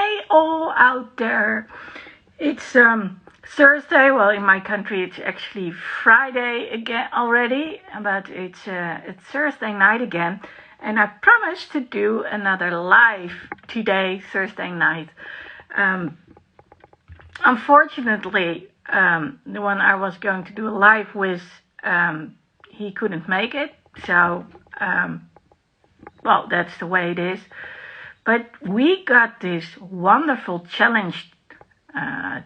Hey all out there. It's Thursday. Well, in my country it's actually Friday again already, but it's Thursday night again, and I promised to do another live today, Thursday night. Unfortunately, the one I was going to do a live with, he couldn't make it, so well, that's the way it is. But we got this wonderful challenge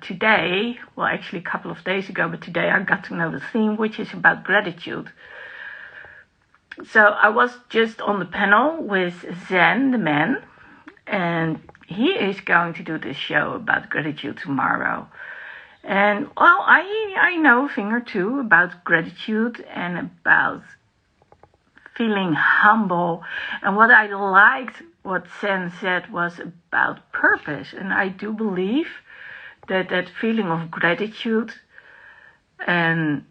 today, well actually a couple of days ago, but today I got to know the theme, which is about gratitude. So I was just on the panel with Zen, the man, and he is going to do this show about gratitude tomorrow. And well, I know a thing or two about gratitude and about feeling humble. And what I liked, what Zen said, was about purpose. And I do believe that feeling of gratitude and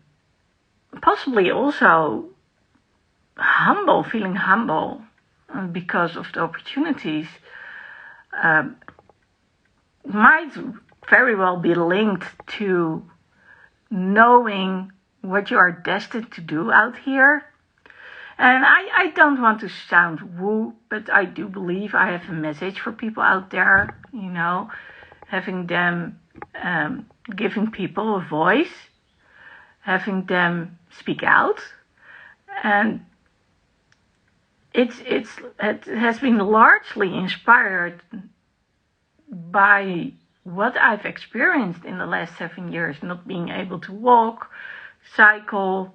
possibly also feeling humble because of the opportunities might very well be linked to knowing what you are destined to do out here. And I don't want to sound woo, but I do believe I have a message for people out there, having them, giving people a voice, having them speak out. And it has been largely inspired by what I've experienced in the last 7 years, not being able to walk, cycle.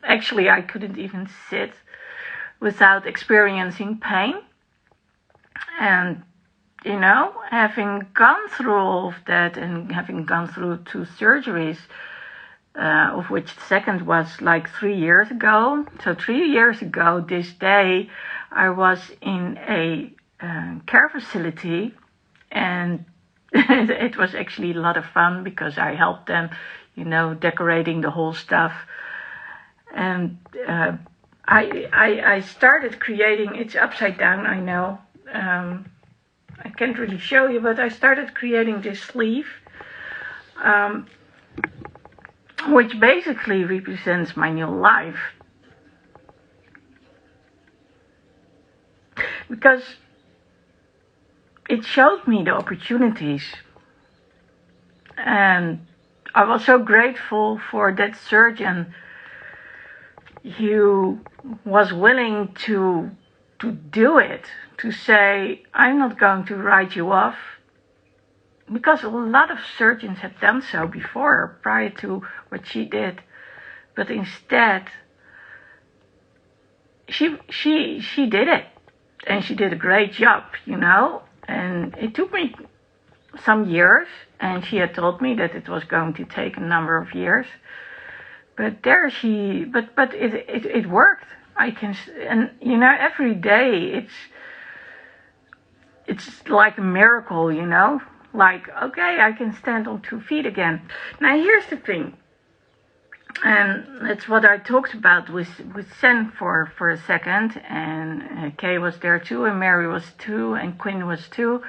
Actually, I couldn't even sit without experiencing pain. And, having gone through all of that and having gone through 2 surgeries, of which the second was like 3 years ago. So 3 years ago, this day, I was in a care facility, and it was actually a lot of fun because I helped them, decorating the whole stuff. And I started creating, it's upside down, I know. I can't really show you, but I started creating this sleeve, which basically represents my new life. Because it showed me the opportunities. And I was so grateful for that surgeon who was willing to do it, to say, I'm not going to write you off, because a lot of surgeons had done so before, prior to what she did. But instead, she did it, and she did a great job, and it took me some years, and she had told me that it was going to take a number of years. But it worked. I can, and every day it's like a miracle, like, okay, I can stand on 2 feet again. Now here's the thing, and it's what I talked about with Sen for a second, and Kay was there too, and Mary was too, and Quinn was too.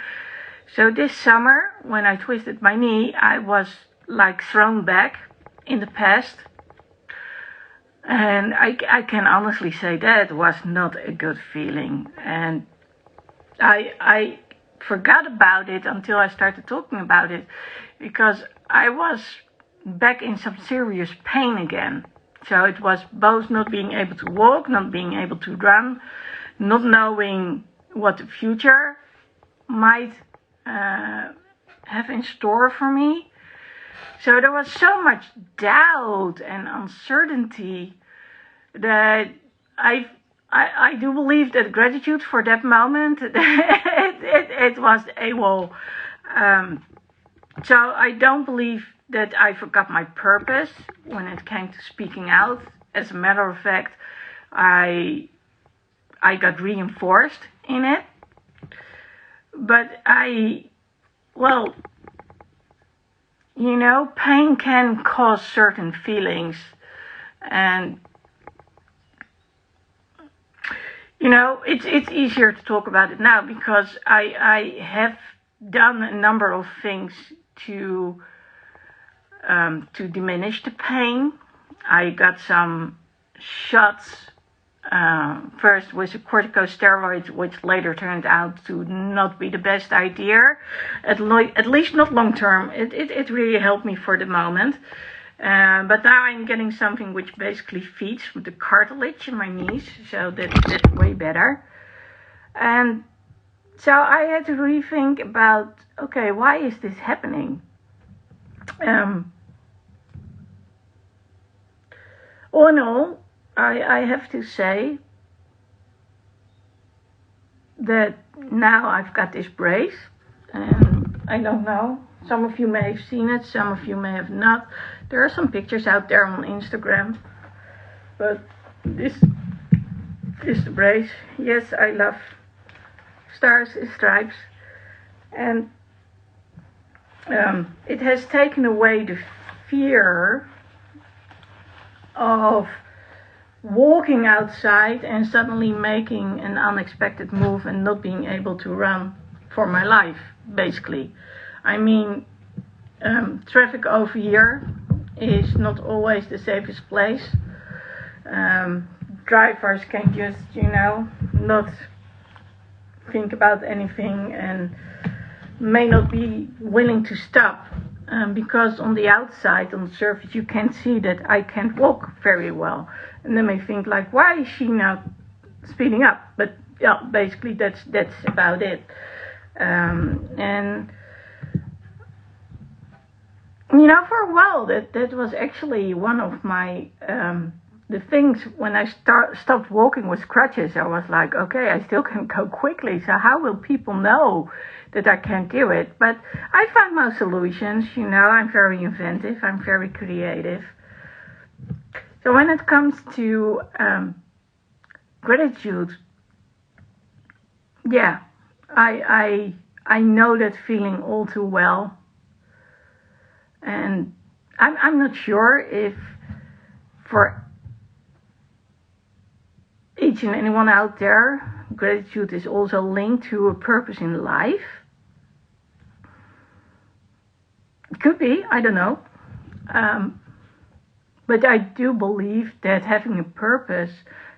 So this summer, when I twisted my knee, I was like thrown back in the past. And I can honestly say that was not a good feeling. And I forgot about it until I started talking about it, because I was back in some serious pain again. So it was both not being able to walk, not being able to run, not knowing what the future might have in store for me. So there was so much doubt and uncertainty that I do believe that gratitude for that moment, it was AWOL. So I don't believe that I forgot my purpose when it came to speaking out. As a matter of fact, I got reinforced in it. But pain can cause certain feelings, and It's easier to talk about it now because I have done a number of things to diminish the pain. I got some shots first with corticosteroids, which later turned out to not be the best idea, at least not long term. It really helped me for the moment. But now I'm getting something which basically feeds the cartilage in my knees, so that's way better. And so I had to rethink about, okay, why is this happening? All in all, I have to say that now I've got this brace, and I don't know, some of you may have seen it, some of you may have not. There are some pictures out there on Instagram, but this is the brace. Yes, I love stars and stripes, and it has taken away the fear of walking outside and suddenly making an unexpected move and not being able to run for my life, basically. I mean, traffic over here is not always the safest place. Drivers can just, not think about anything and may not be willing to stop. Because on the outside, on the surface, you can see that I can't walk very well. And they may think like, why is she not speeding up? But yeah, basically that's about it. And for a while that was actually one of my the things when I stopped walking with crutches. I was like, okay, I still can go quickly, so how will people know that I can't do it? But I found my solutions. I'm very inventive, I'm very creative. So when it comes to gratitude, yeah, I know that feeling all too well. And I'm not sure if for each and anyone out there, gratitude is also linked to a purpose in life. It could be, I don't know. But I do believe that having a purpose,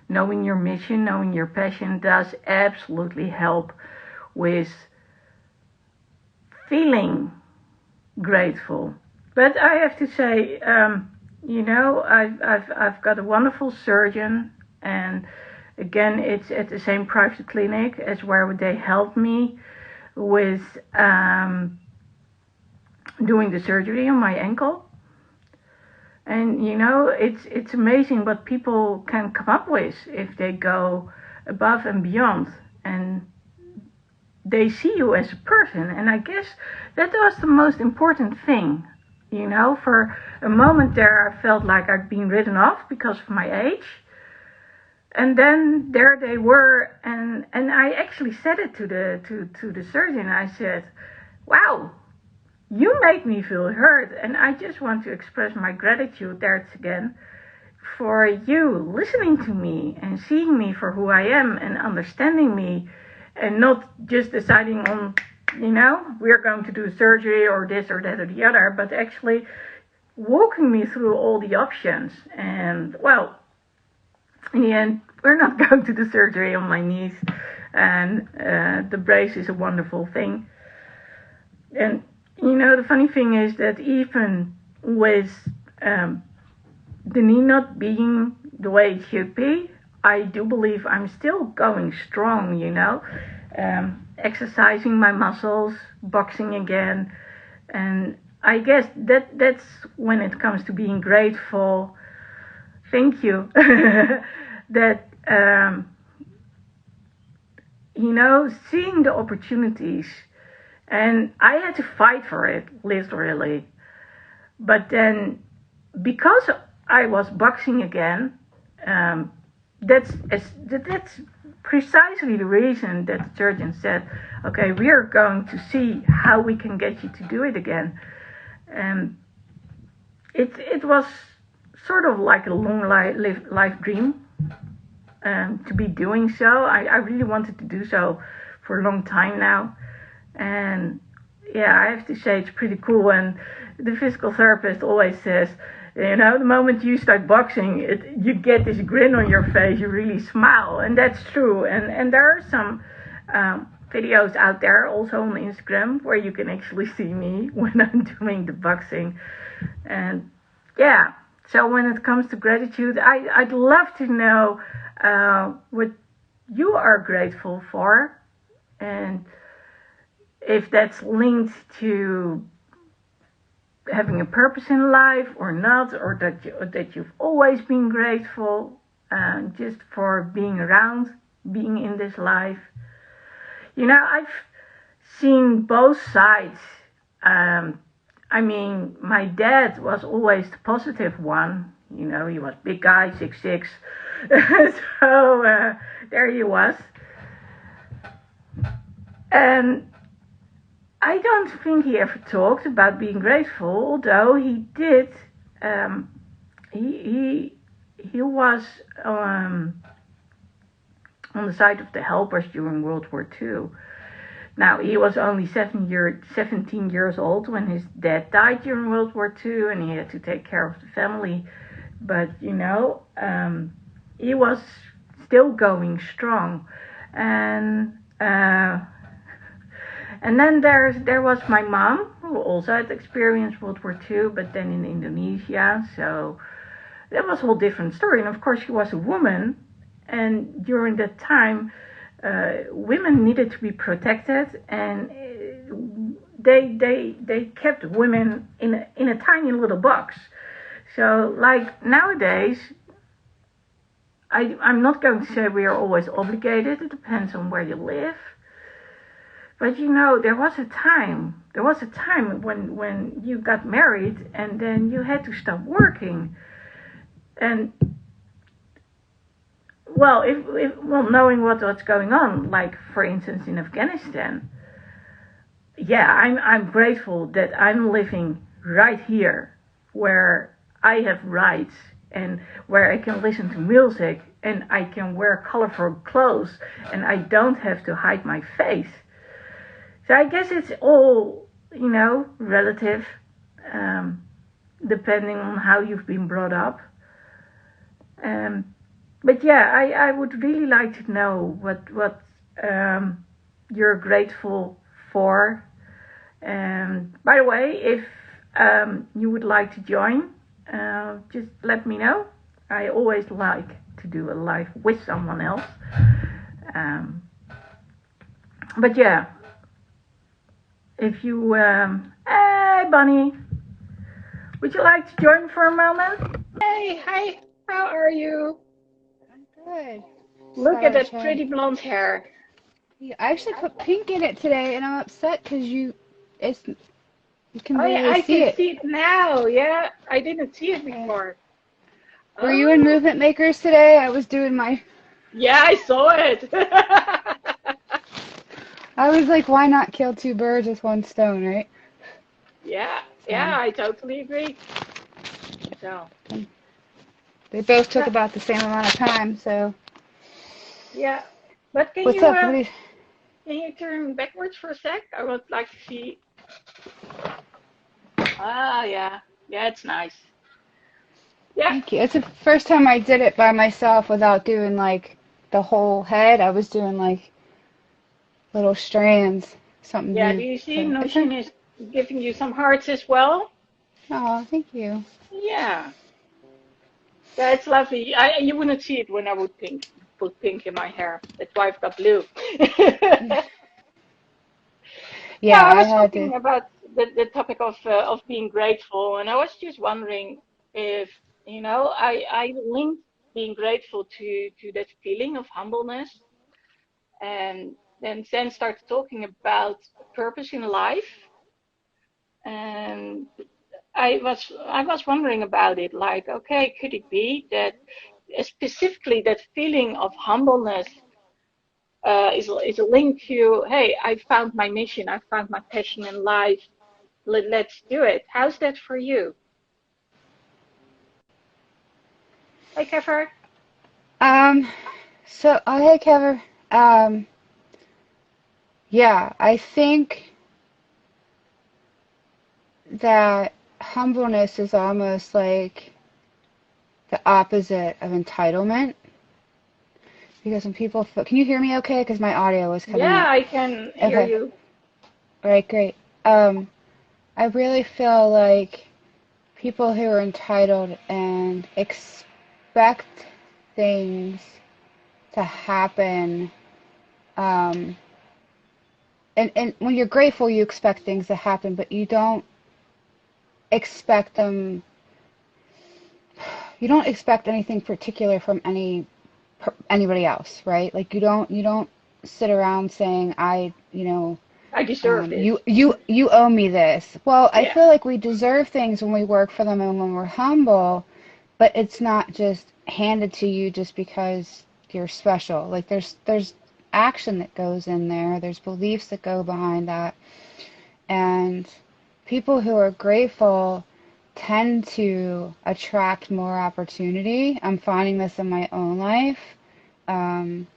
knowing your mission, knowing your passion, does absolutely help with feeling grateful. But I have to say, I've got a wonderful surgeon, and again, it's at the same private clinic as where they helped me with doing the surgery on my ankle. And it's amazing what people can come up with if they go above and beyond, and they see you as a person. And I guess that was the most important thing. For a moment there, I felt like I'd been written off because of my age. And then there they were, and I actually said it to the surgeon. I said, "Wow, you make me feel heard, and I just want to express my gratitude there again for you listening to me and seeing me for who I am and understanding me, and not just deciding on, we're going to do surgery or this or that or the other, but actually walking me through all the options. And well, in the end, we're not going to do surgery on my knees, and the brace is a wonderful thing. And the funny thing is that even with the knee not being the way it should be, I do believe I'm still going strong, exercising my muscles, boxing again. And I guess that's when it comes to being grateful. Thank you. That, seeing the opportunities. And I had to fight for it, literally. But then, because I was boxing again, that's precisely the reason that the surgeon said, okay, we are going to see how we can get you to do it again. And it was sort of like a long life dream. to be doing so. I really wanted to do so for a long time now. And yeah, I have to say it's pretty cool. And the physical therapist always says, you know, the moment you start boxing, you get this grin on your face. You really smile, and that's true. And there are some videos out there, also on Instagram, where you can actually see me when I'm doing the boxing. And yeah, so when it comes to gratitude, I'd love to know what you are grateful for, and if that's linked to having a purpose in life or not, or that you've always been grateful just for being around, being in this life. You know, I've seen both sides. I mean, my dad was always the positive one. You know, he was big guy, 6'6". So there he was. And I don't think he ever talked about being grateful, although he did. He was on the side of the helpers during World War II. Now, he was only 17 years old when his dad died during World War II, and he had to take care of the family. But, you know, he was still going strong. And then there was my mom, who also had experienced World War II, but then in Indonesia. So that was a whole different story. And of course, she was a woman. And during that time, women needed to be protected, and they kept women in a tiny little box. So like nowadays, I'm not going to say we are always obligated. It depends on where you live. But you know, there was a time when you got married and then you had to stop working. And well, knowing what's going on, like for instance in Afghanistan, yeah, I'm grateful that I'm living right here, where I have rights and where I can listen to music and I can wear colorful clothes and I don't have to hide my face. So I guess it's all, you know, relative, depending on how you've been brought up. But yeah, I would really like to know what you're grateful for. By the way, if you would like to join, just let me know. I always like to do a live with someone else. But yeah, if you, hey Bunny, would you like to join for a moment? Hey, hi, how are you? I'm good. Look at Sorry, that Chad. pretty blonde hair. I actually put pink in it today, and I'm upset because you can Oh yeah, barely I see can it. see it now. Yeah, I didn't see it Yeah. before. Were you in Oh, Movement Makers today? I was doing my. yeah, I saw it. I was like, why not kill two birds with one stone, right? Yeah, So yeah, I totally agree. So, and they both took yeah, about the same amount of time. So yeah. But what's up? can you turn backwards for a sec? I would like to see. Ah, yeah, yeah, it's nice. Yeah, Thank you. It's the first time I did it by myself without doing like the whole head. I was doing like little strands, something yeah. Do new. you see So it's a. Notion is giving you some hearts as well? Oh, thank you. Yeah. Yeah, it's lovely. You wouldn't see it when I would put pink in my hair. That's why I've got blue. Yeah, Yeah, I I was had to. talking about the topic of being grateful, and I was just wondering if I linked being grateful to that feeling of humbleness, and then started talking about purpose in life, and I was wondering about it. Like, okay, could it be that specifically that feeling of humbleness is a link to, hey, I found my mission, I found my passion in life. Let's do it. How's that for you? Hey, Kevin. Um, So, oh hey Kevin. Um, yeah, I think that humbleness is almost like the opposite of entitlement. Because when people feel, can you hear me okay? Because my audio was cutting Yeah, out. I can hear Okay, you. all right, great. Um, I really feel like people who are entitled and expect things to happen, um, and when you're grateful, you expect things to happen, but expect them, you don't expect anything particular from anybody else, right? Like you don't sit around saying I deserve this. you owe me this. Well, I Yeah, feel like we deserve things when we work for them and when we're humble, but it's not just handed to you just because you're special. Like there's action that goes in there. There's beliefs that go behind that. And people who are grateful tend to attract more opportunity. I'm finding this in my own life. Um,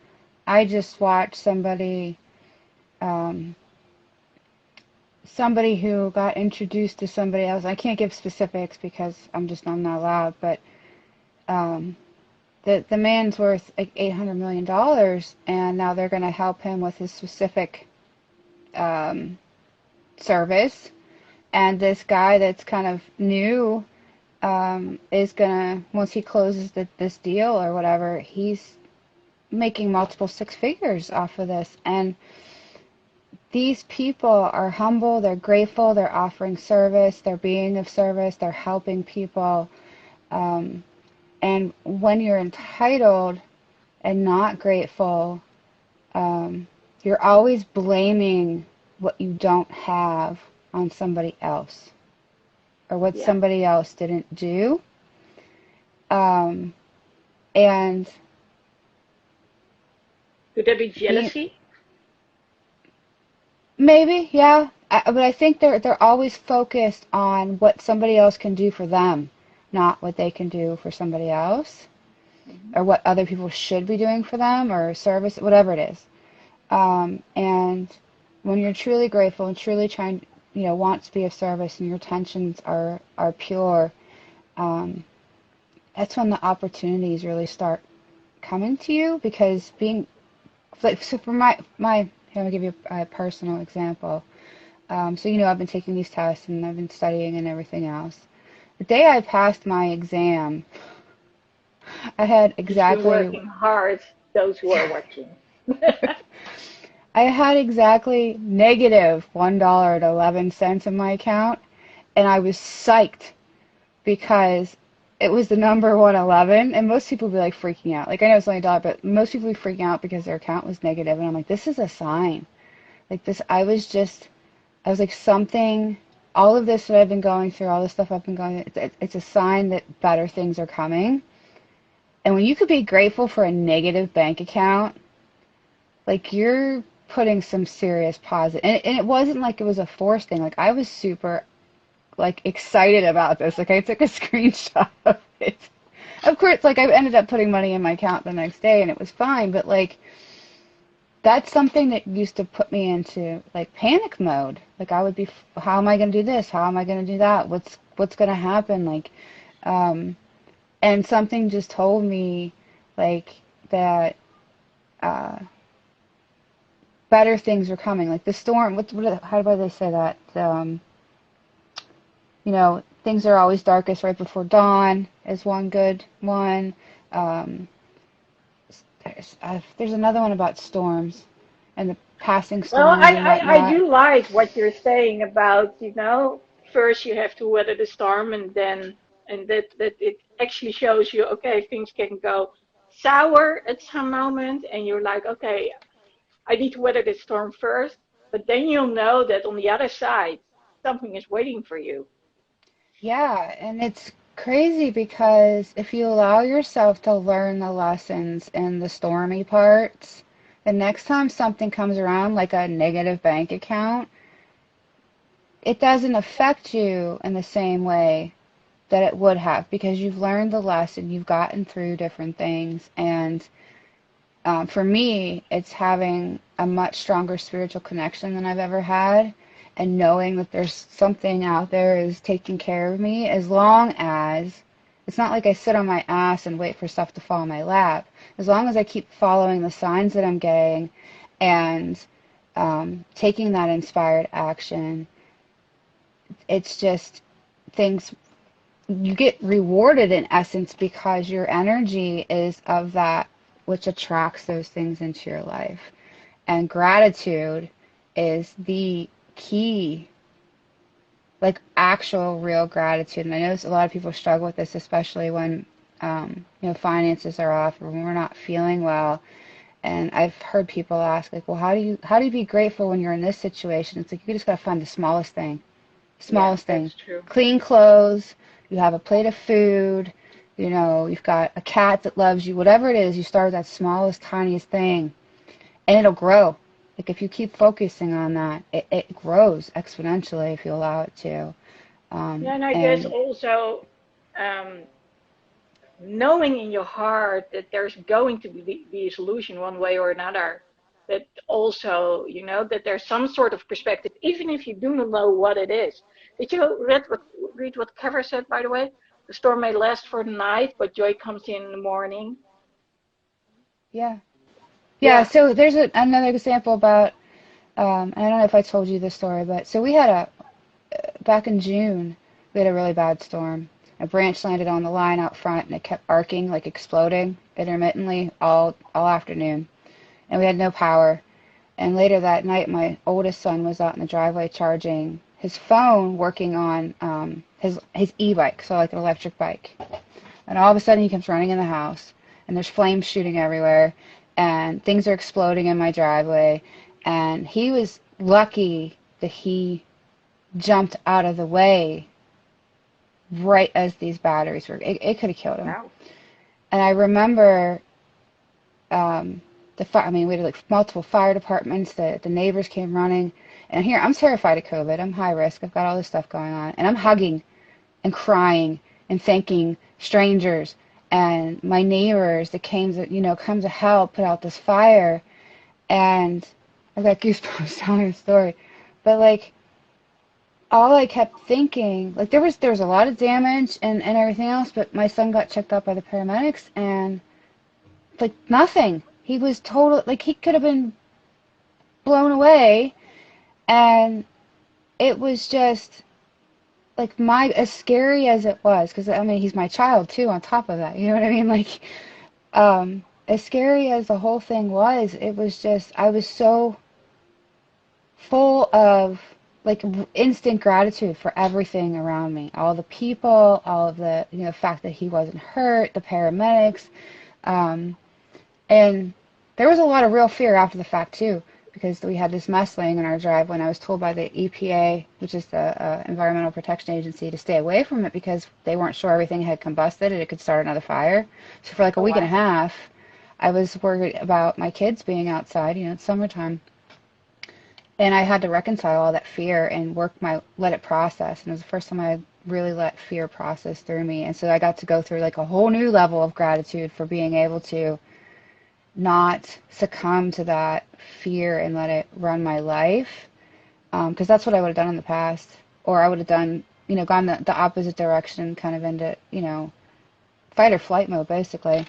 I just watched um, somebody who got introduced to somebody else. I can't give specifics because I'm not allowed, but um, the man's worth like $800 million, and now they're going to help him with his specific um, service. And this guy that's kind of new is gonna, once he closes this deal or whatever, he's making multiple six figures off of this. And these people are humble, they're grateful, they're offering service, they're being of service, they're helping people. Um, and when you're entitled and not grateful, you're always blaming what you don't have on somebody else or what yeah. somebody else didn't do. Um, and Could there be being jealousy? maybe, yeah, but I think they're always focused on what somebody else can do for them, not what they can do for somebody else, Hmm. or what other people should be doing for them, or service, whatever it is. And when you're truly grateful and truly trying, want to be of service, and your intentions are pure, um, that's when the opportunities really start coming to you. Because being like, so for my here, I'll give you a personal example. So I've been taking these tests and I've been studying and everything else. The day I passed my exam, I had You've been exactly working hard, those who are watching. I had exactly negative $1.11 in my account, and I was psyched because it was the number 111, and most people would be like freaking out. Like I know it's only a dollar, but most people would be freaking out because their account was negative, and I'm like, this is a sign. Like this, I was like something. All of this that I've been going through, all this stuff I've been going through, it's a sign that better things are coming. And when you could be grateful for a negative bank account, like you're putting some serious positive, and it wasn't like it was a forced thing. Like I was super like excited about this. Like I took a screenshot of it. Of course, like I ended up putting money in my account the next day and it was fine, but like that's something that used to put me into like panic mode. Like I would be, how am I going to do this? How am I going to do that? What's going to happen? Like, um, and something just told me like that, uh, better things are coming. Like the storm, how do they say that? Things are always darkest right before dawn is one good one. Um, there's another one about storms and the passing Well, storms and I whatnot. do like what you're saying about, first you have to weather the storm and that it actually shows you, okay, things can go sour at some moment and you're like, okay, I need to weather the storm first, but then you'll know that on the other side, something is waiting for you. Yeah, and it's crazy because if you allow yourself to learn the lessons in the stormy parts, the next time something comes around, like a negative bank account, it doesn't affect you in the same way that it would have because you've learned the lesson, you've gotten through different things, and For me, it's having a much stronger spiritual connection than I've ever had, and knowing that there's something out there is taking care of me, as long as it's not like I sit on my ass and wait for stuff to fall in my lap. As long as I keep following the signs that I'm getting and taking that inspired action, it's just things, you get rewarded in essence because your energy is of that which attracts those things into your life. And gratitude is the key, like actual real gratitude. And I know a lot of people struggle with this, especially when finances are off or when we're not feeling well. And I've heard people ask, like, well, how do you be grateful when you're in this situation? It's like you just gotta find the smallest thing. Smallest thing. That's true. Clean clothes, you have a plate of food, you've got a cat that loves you, whatever it is, you start with that smallest, tiniest thing, and it'll grow. Like if you keep focusing on that, it grows exponentially if you allow it to. Yeah, and I guess also knowing in your heart that there's going to be a solution one way or another. That also, that there's some sort of perspective, even if you do not know what it is. Did you read what Cover said, by the way? The storm may last for the night, but joy comes in the morning. Yeah. Yeah, Yeah. so there's another example about, I don't know if I told you this story, but so we had back in June, we had a really bad storm. A branch landed on the line out front and it kept arcing, like exploding intermittently all afternoon. And we had no power. And later that night, my oldest son was out in the driveway charging his phone, working on his e-bike, so like an electric bike. And all of a sudden he comes running in the house, and there's flames shooting everywhere, and things are exploding in my driveway. And he was lucky that he jumped out of the way right as these batteries were. It could have killed him. Wow. And I remember we had like multiple fire departments. The neighbors came running. And here, I'm terrified of COVID. I'm high risk. I've got all this stuff going on. And I'm hugging and crying and thanking strangers and my neighbors that came to help put out this fire. And I've got goosebumps telling the story. But like, all I kept thinking, like there was a lot of damage and everything else, but my son got checked out by the paramedics and like nothing. He was total, like he could have been blown away, and it was just like as scary as it was, because I mean he's my child too on top of that, you know what I mean? Like as scary as the whole thing was, it was just, I was so full of like instant gratitude for everything around me, all the people, all of the fact that he wasn't hurt, the paramedics, and there was a lot of real fear after the fact too, because we had this mess laying in our driveway, and I was told by the EPA, which is the Environmental Protection Agency, to stay away from it because they weren't sure everything had combusted and it could start another fire. So for like a week and a half, I was worried about my kids being outside. It's summertime. And I had to reconcile all that fear and let it process. And it was the first time I really let fear process through me. And so I got to go through like a whole new level of gratitude for being able to not succumb to that fear and let it run my life. Because that's what I would have done in the past. Or I would have done, gone the opposite direction, kind of into, fight or flight mode, basically.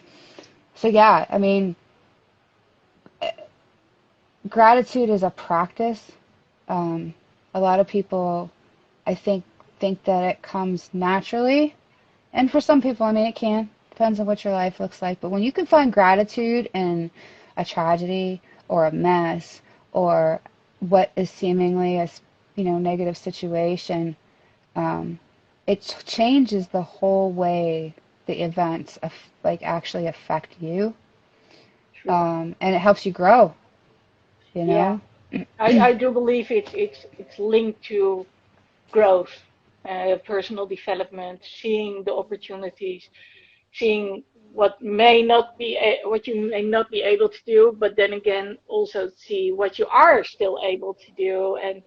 So yeah, I mean, gratitude is a practice. A lot of people, I think that it comes naturally. And for some people, I mean, it can. Depends on what your life looks like. But when you can find gratitude in a tragedy or a mess or what is seemingly a negative situation, it changes the whole way the events actually affect you. And it helps you grow. Yeah, I do believe it's linked to growth, personal development, seeing the opportunities, seeing what you may not be able to do, but then again also see what you are still able to do, and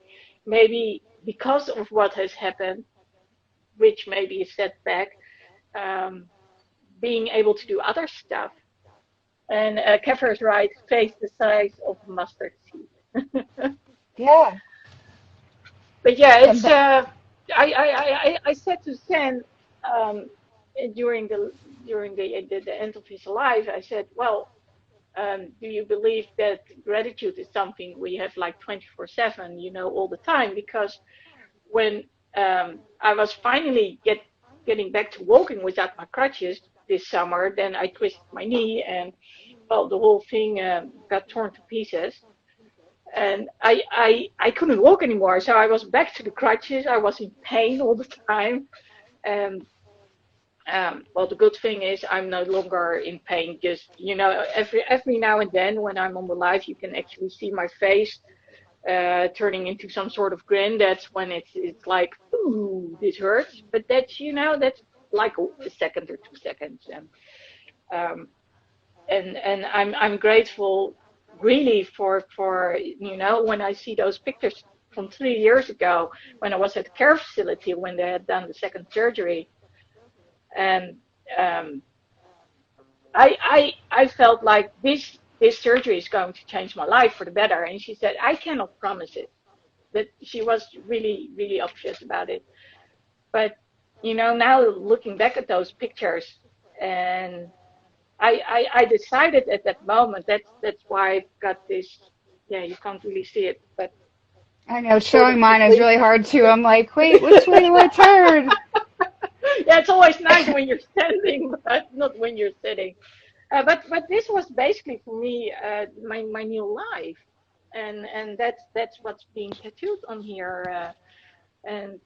maybe because of what has happened, which may be a setback, um, being able to do other stuff And Kefir is right, face the size of a mustard seed. Yeah. But yeah, And it's I said to Sen um, during the end of his life, I said, well, do you believe that gratitude is something we have like 24/7, all the time? Because when I was finally getting back to walking without my crutches this summer, then I twisted my knee and well, the whole thing got torn to pieces. And I couldn't walk anymore, so I was back to the crutches. I was in pain all the time. And well, the good thing is I'm no longer in pain. Just every now and then when I'm on the live, you can actually see my face turning into some sort of grin. That's when it's like, ooh, this hurts. But that's like a second or 2 seconds. Um, and I'm grateful really for when I see those pictures from 3 years ago when I was at the care facility when they had done the second surgery. And um, I felt like this surgery is going to change my life for the better. And she said, I cannot promise it. That she was really, really obvious about it. But now looking back at those pictures, and I decided at that moment that's why I've got this. Yeah, you can't really see it, but I know sort of showing this mine is link. really hard too. I'm like, wait, which way do I turn? Yeah, it's always nice when you're standing, but not when you're sitting. But this was basically for me my new life, and that's what's being tattooed on here. And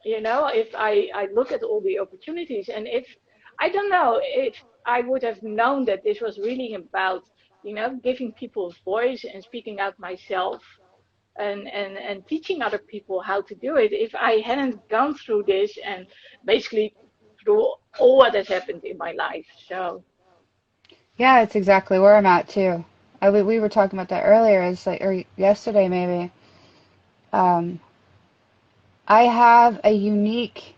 if I look at all the opportunities, and if I don't know if I would have known that this was really about giving people a voice and speaking out myself and teaching other people how to do it, if I hadn't gone through this and basically through all what has happened in my life. So Yeah, it's exactly where I'm at too. We were talking about that earlier. It's like, or yesterday maybe. Um, I have a unique,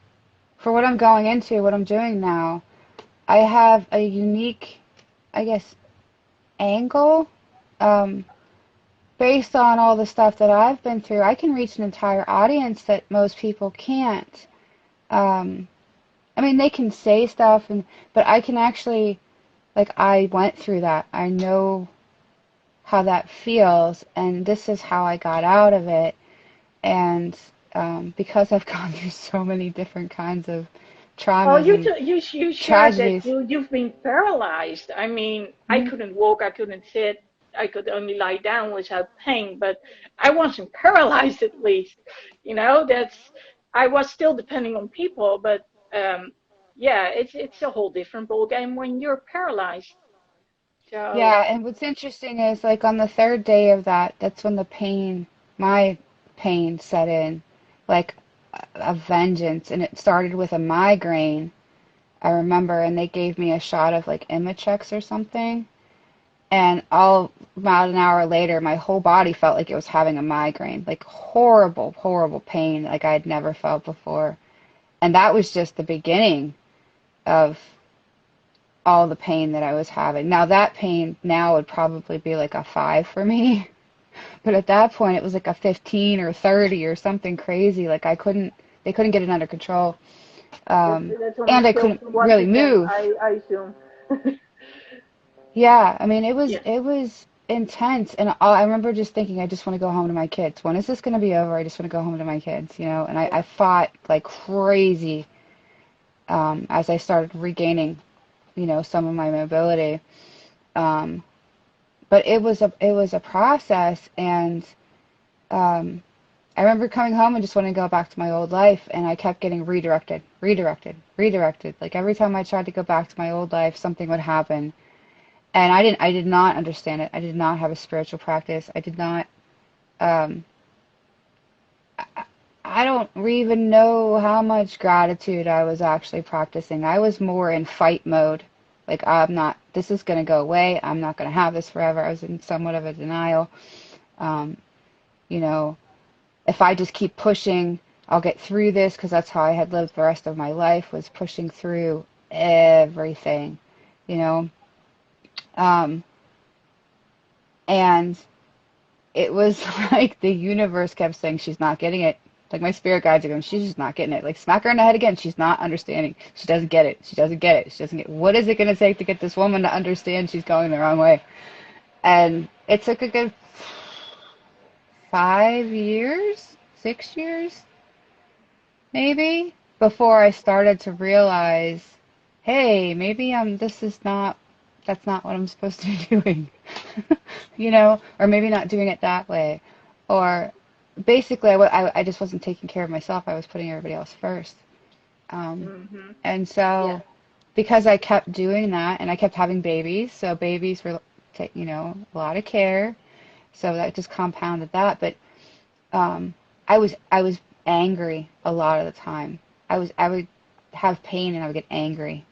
for what I'm going into, what I'm doing now, I have a unique, I guess, angle. Um, Based on all the stuff that I've been through, I can reach an entire audience that most people can't. Um, I mean, they can say stuff, but I can actually, like, I went through that. I know how that feels, and this is how I got out of it. And because I've gone through so many different kinds of oh, traumas you and you shared that tragedies. you've been paralyzed. I mean, I Mhm. couldn't walk, I couldn't sit, I could only lie down without pain, but I wasn't paralyzed at least. That's I was still depending on people, but um, yeah, it's a whole different ball game when you're paralyzed. So Yeah, and what's interesting is, like, on the third day of that, that's when my pain set in, like a vengeance, and it started with a migraine. I remember, and they gave me a shot of like Imachex or something, and about an hour later, my whole body felt like it was having a migraine, like horrible, horrible pain like I had never felt before. And that was just the beginning of all the pain that I was having. Now that pain now would probably be like a 5 for me, but at that point it was like a 15 or 30 or something crazy. Like they couldn't get it under control, that's and only I still couldn't one really percent, move. I assume. Yeah, I mean, it was Yeah. it was intense, and I remember just thinking, I just want to go home to my kids. When is this going to be over? I just want to go home to my kids, you know. And I fought like crazy as I started regaining, some of my mobility. Um, but it was a process, and um, I remember coming home and just wanting to go back to my old life, and I kept getting redirected, redirected, redirected. Like every time I tried to go back to my old life, something would happen. And I did not understand it. I did not have a spiritual practice. I did not, um, I, I don't even know how much gratitude I was actually practicing. I was more in fight mode. Like, this is going to go away. I'm not going to have this forever. I was in somewhat of a denial. Um, you know, if I just keep pushing, I'll get through this, because that's how I had lived the rest of my life, was pushing through everything, you know. Um, and it was like the universe kept saying she's not getting it. Like my spirit guides are going, she's just not getting it. Like smack her in the head again. She's not understanding. She doesn't get it. She doesn't get it. She doesn't get. What is it going to take to get this woman to understand she's going the wrong way? And it took a good 5 years, 6 years, maybe, before I started to realize, hey, maybe this is not, that's not what I'm supposed to be doing, or maybe not doing it that way. Or basically, I just wasn't taking care of myself. I was putting everybody else first. And Yeah. so, because I kept doing that and I kept having babies, so babies were, a lot of care. So that just compounded that. But I was angry a lot of the time. I would have pain and I would get angry,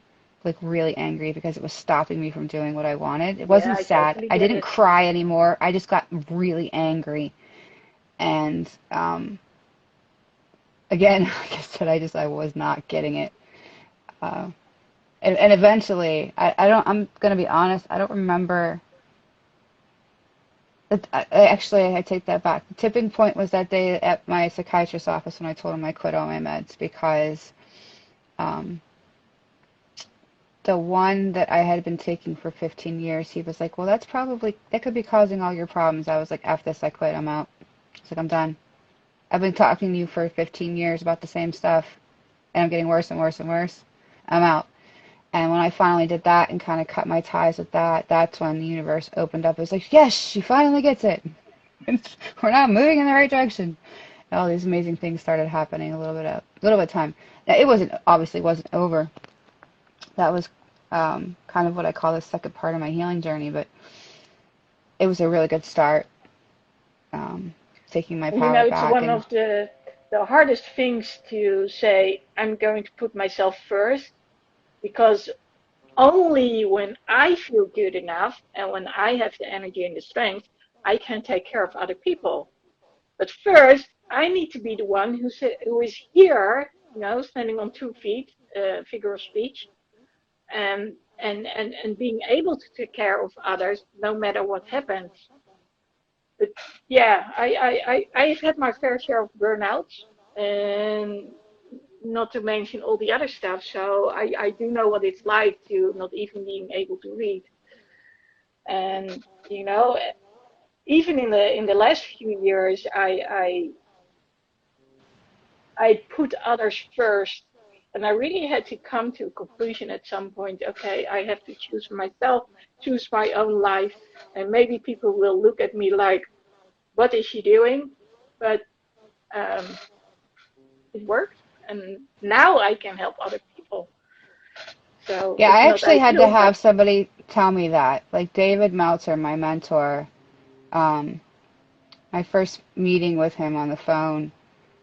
like really angry because it was stopping me from doing what I wanted. It Yeah, wasn't I sad. totally I get didn't it. cry anymore. I just got really angry. And again, like I said, I was not getting it. Uh, and eventually, I'm gonna be honest, I don't remember. Actually, I take that back. The tipping point was that day at my psychiatrist's office when I told him I quit all my meds because um, the one that I had been taking for 15 years, he was like, well, that could be causing all your problems. I was like, F this, I quit, I'm out. He's like, I'm done. I've been talking to you for 15 years about the same stuff, and I'm getting worse and worse and worse. I'm out. And when I finally did that and kind of cut my ties with that, that's when the universe opened up. It was like, yes, she finally gets it. We're not moving in the right direction. And all these amazing things started happening a little bit of time. Now, it obviously wasn't over. That was kind of what I call the second part of my healing journey, but it was a really good start, taking my And power it's back. one And of the hardest things to say, I'm going to put myself first, because only when I feel good enough and when I have the energy and the strength, I can take care of other people. But first, I need to be the one who is here, standing on 2 feet, figure of speech, and being able to take care of others no matter what happens. But yeah, I've had my fair share of burnouts, and not to mention all the other stuff. So I do know what it's like to not even being able to read. And even in the last few years, I put others first, and I really had to come to a conclusion at some point. Okay, I have to choose for myself, choose my own life, and maybe people will look at me like, "What is she doing?" But um, it worked, and now I can help other people. So yeah, it's I not actually had to ideal, but have somebody tell me that. Like David Meltzer, my mentor, um, my first meeting with him on the phone,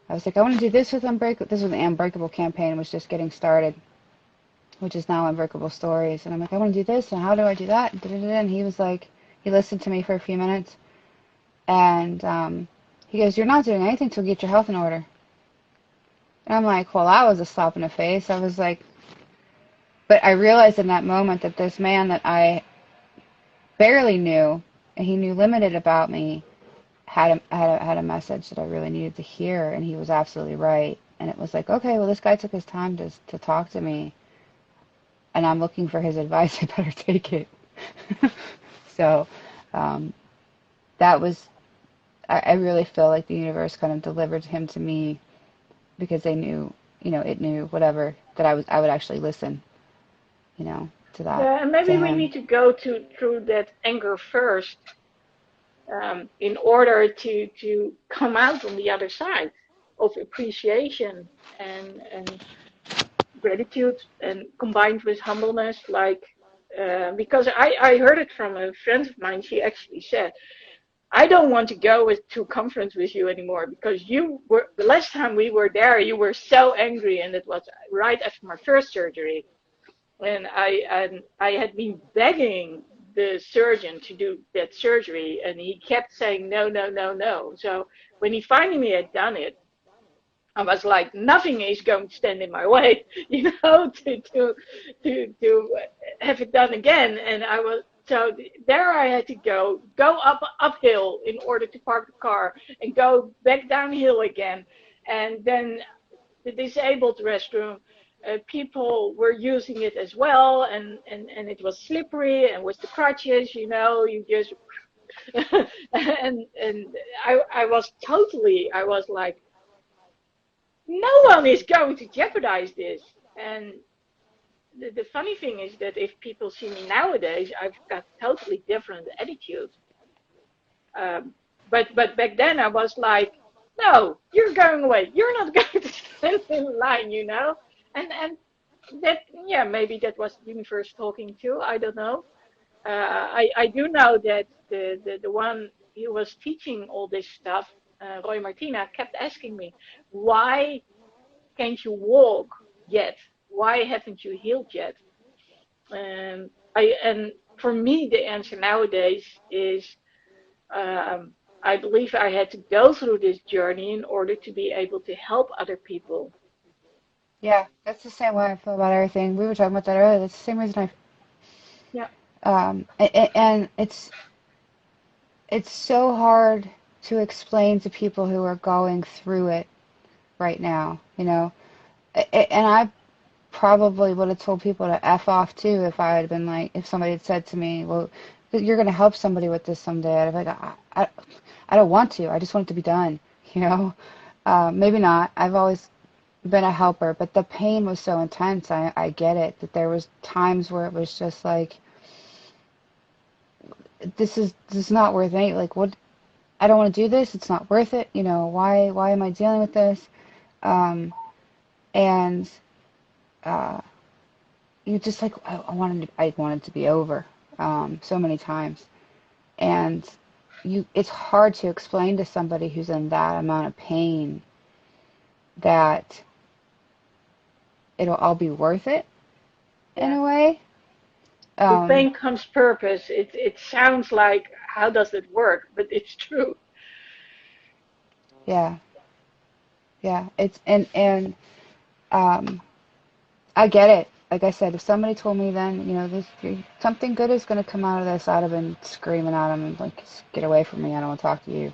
I was like, I want to do this with Unbreakable. This was the Unbreakable campaign, was just getting started, which is now Unbreakable Stories. And I'm like, I want to do this, and how do I do that? And he was like, he listened to me for a few minutes, and he goes, you're not doing anything to get your health in order. And I'm like, well, that was a slap in the face. I was like, but I realized in that moment that this man that I barely knew, and he knew limited about me, had a message that I really needed to hear, and he was absolutely right. And it was like, okay, well, this guy took his time to talk to me, and I'm looking for his advice. I better take it. So um, that was, I really feel like the universe kind of delivered him to me because they knew, it knew whatever that I would actually listen, yeah, and to maybe we him. need to go through that anger first, in order to come out on the other side of appreciation and gratitude, and combined with humbleness, like, because I heard it from a friend of mine. She actually said, I don't want to go to a conference with you anymore, because you were, the last time we were there, you were so angry, and it was right after my first surgery. And I had been begging the surgeon to do that surgery, and he kept saying no, no, no, no. So when he finally had done it, I was like, nothing is going to stand in my way, to have it done again. And I was So there I had to go uphill in order to park the car and go back downhill again. And then the disabled restroom, people were using it as well, and it was slippery, and with the crutches, you just and I was like, no one is going to jeopardize this. And the funny thing is that if people see me nowadays, I've got totally different attitude. But back then I was like, no, you're going away. You're not going to stand in line. And that, yeah, maybe that was the universe talking too. I don't know. I do know that the one who was teaching all this stuff, Roy Martina, kept asking me, why can't you walk yet? Why haven't you healed yet? And for me, the answer nowadays is, I believe I had to go through this journey in order to be able to help other people. Yeah, that's the same way I feel about everything. We were talking about that earlier. That's the same reason Yeah, and it's so hard to explain to people who are going through it right now, And I probably would have told people to F off too if I had been like, if somebody had said to me, well, you're going to help somebody with this someday. I'd be like, I don't want to. I just want it to be done, Maybe not. I've always been a helper, but the pain was so intense. I get it, that there was times where it was just like, this is not worth it. Like, what? I don't want to do this. It's not worth it. Why am I dealing with this? And you just like, I wanted to be over, so many times. And it's hard to explain to somebody who's in that amount of pain that it'll all be worth it in yeah. a way. With pain comes purpose. It sounds like, how does it work? But it's true. Yeah, yeah. And I get it. Like I said, if somebody told me then, something good is going to come out of this, I'd have been screaming at them and like, get away from me. I don't want to talk to you.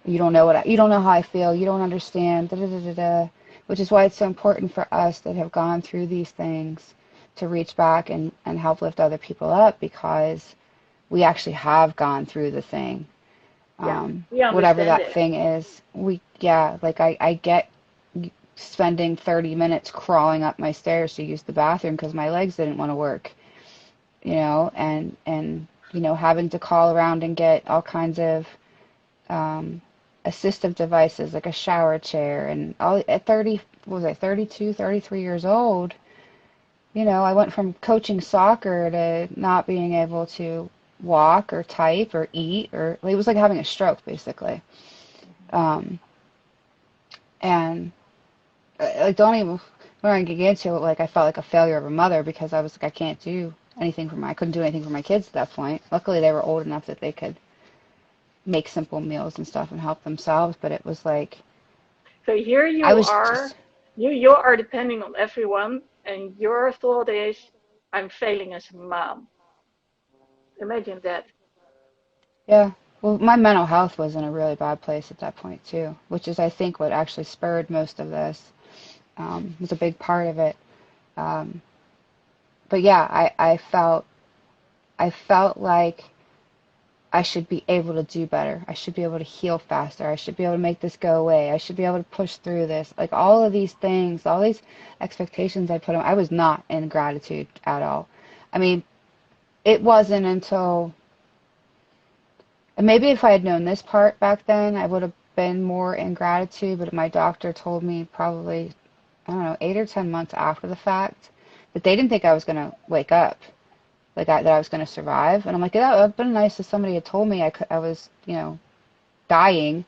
You don't know you don't know how I feel. You don't understand. Da, da, da, da, da. Which is why it's so important for us that have gone through these things to reach back and help lift other people up, because we actually have gone through the thing. Yeah, we Whatever understand that it. thing is. Like I get spending 30 minutes crawling up my stairs to use the bathroom because my legs didn't want to work, and having to call around and get all kinds of assistive devices like a shower chair, and all at 30, what was I, 32, 33 years old. I went from coaching soccer to not being able to walk or type or eat, or it was like having a stroke basically. Um, and like, don't even, when I get into it, like, I felt like a failure of a mother because I was like, I can't do anything I couldn't do anything for my kids at that point. Luckily, they were old enough that they could make simple meals and stuff and help themselves, but it was like, So here I you was are, just, you are depending on everyone, and your thought is, I'm failing as a mom. Imagine that. yeah. Well, my mental health was in a really bad place at that point too, which is, I think, what actually spurred most of this. Was a big part of it. Um, but yeah, I felt like I should be able to do better. I should be able to heal faster. I should be able to make this go away. I should be able to push through this. Like, all of these things, all these expectations I put on, I was not in gratitude at all. I mean, it wasn't until, and maybe if I had known this part back then, I would have been more in gratitude, but my doctor told me probably, I don't know, 8 or 10 months after the fact that they didn't think I was going to wake up, like that I was going to survive. And I'm like, that would have been nice if somebody had told me I was, dying,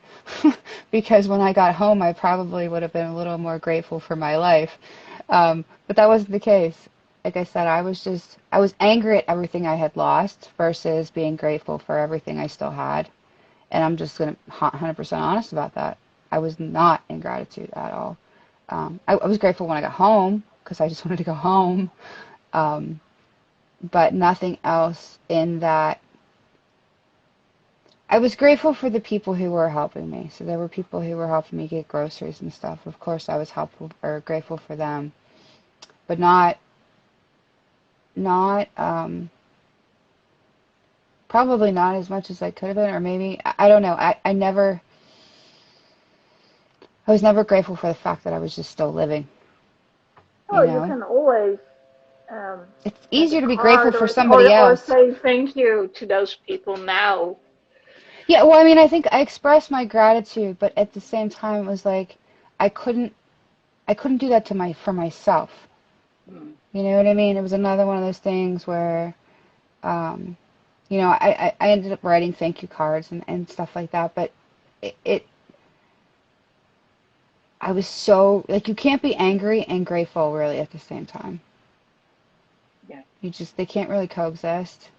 because when I got home, I probably would have been a little more grateful for my life. But that wasn't the case. Like I said, I was angry at everything I had lost versus being grateful for everything I still had. And I'm just going to 100% honest about that. I was not in gratitude at all. I was grateful when I got home because I just wanted to go home. Um, but nothing else in that. I was grateful for the people who were helping me. So there were people who were helping me get groceries and stuff. Of course, I was helpful or grateful for them, but not probably not as much as I could have been, or maybe I don't know. I was never grateful for the fact that I was just still living. You Oh, you know, can always it's send a easier to be grateful card for somebody or else. say thank you to those people now. Yeah, well, I mean, I think I expressed my gratitude, but at the same time, it was like I couldn't, I couldn't do that for myself. Hmm. You know what I mean? It was another one of those things where, um, I ended up writing thank you cards and stuff like that, but it I was so, like, you can't be angry and grateful really at the same time. Yeah. They can't really coexist.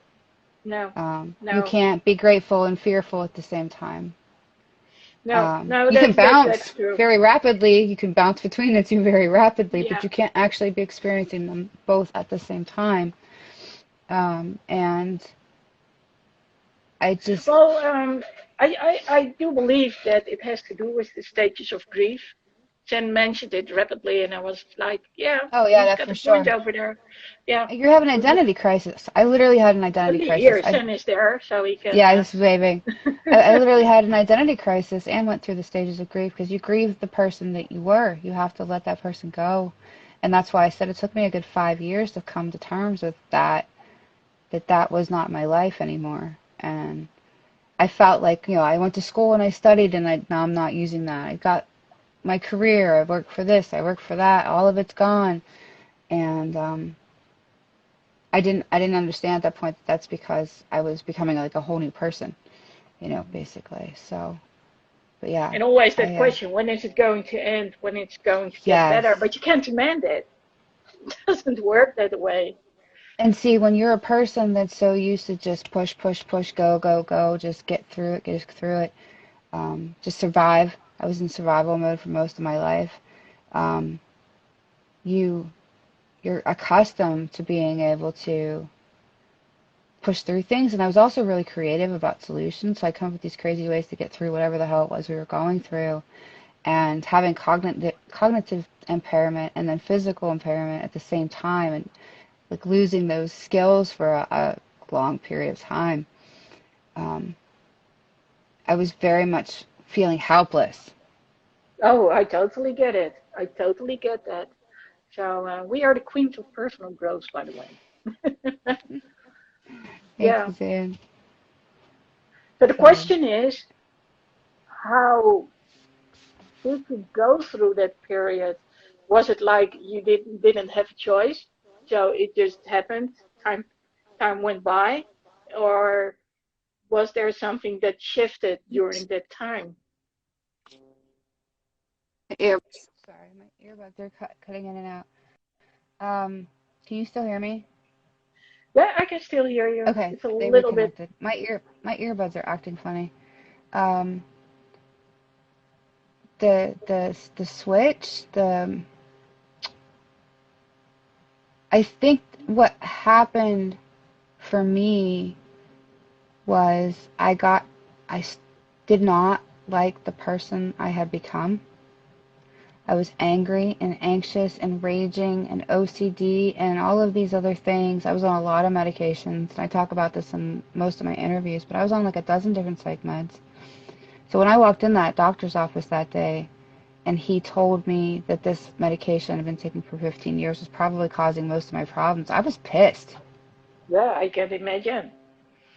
No, You no, can't be grateful and fearful at the same time. no. You can That's bounce true. very rapidly. You can bounce between the two very rapidly, but Yeah. you can't actually be experiencing them both at the same time. And I just, Well, I do believe that it has to do with the stages of grief. Jen mentioned it rapidly, and I was like, yeah, oh yeah, he's that got for a point sure. over there. Yeah. You're having an identity crisis. I literally had an identity crisis. Here, Jen is there, so he can. Yeah, this is waving. I literally had an identity crisis and went through the stages of grief because you grieve the person that you were. You have to let that person go. And that's why I said it took me a good 5 years to come to terms with that was not my life anymore. And I felt like, I went to school and I studied and now I'm not using that. I got my career. I worked for this. I worked for that. All of it's gone. And I didn't understand at that point that that's because I was becoming like a whole new person, basically. So, but yeah, And always that I question: when is it going to end? When it's going to get better? yes. But you can't demand it. It doesn't work that way. And see, when you're a person that's so used to just push, push, push, go, go, go, just get through it, just survive. I was in survival mode for most of my life. Um, you you're accustomed to being able to push through things, and I was also really creative about solutions. So I come up with these crazy ways to get through whatever the hell it was we were going through, and having cognitive impairment and then physical impairment at the same time, and like losing those skills for a long period of time. Um, I was very much feeling helpless. Oh, I totally get it. I totally get that. So we are the queens of personal growth, by the way. Thanks, Yeah. Suzanne. So the So question is, how did you go through that period? Was it like you didn't have a choice, so it just happened? Time went by, or was there something that shifted during that time? sorry, my earbuds are cutting in and out. Can you still hear me? Yeah, I can still hear you. Okay, It's a they little bit. reconnected. My earbuds are acting funny. Um, the switch, I think what happened for me was I did not like the person I had become. I was angry and anxious and raging and OCD and all of these other things. I was on a lot of medications, and I talk about this in most of my interviews, but I was on like a dozen different psych meds. So when I walked in that doctor's office that day, and he told me that this medication I've been taking for 15 years was probably causing most of my problems, I was pissed. Yeah, I can imagine.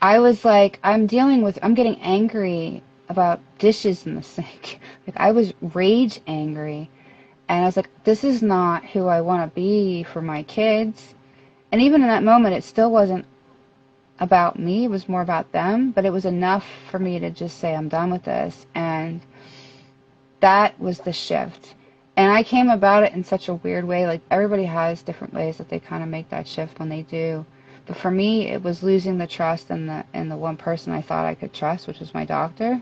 I was like, I'm getting angry about dishes in the sink. Like, I was rage angry. And I was like, this is not who I want to be for my kids. And even in that moment, it still wasn't about me. It was more about them. But it was enough for me to just say, I'm done with this. And that was the shift. And I came about it in such a weird way. Like, everybody has different ways that they kind of make that shift when they do. But for me, it was losing the trust in the one person I thought I could trust, which was my doctor.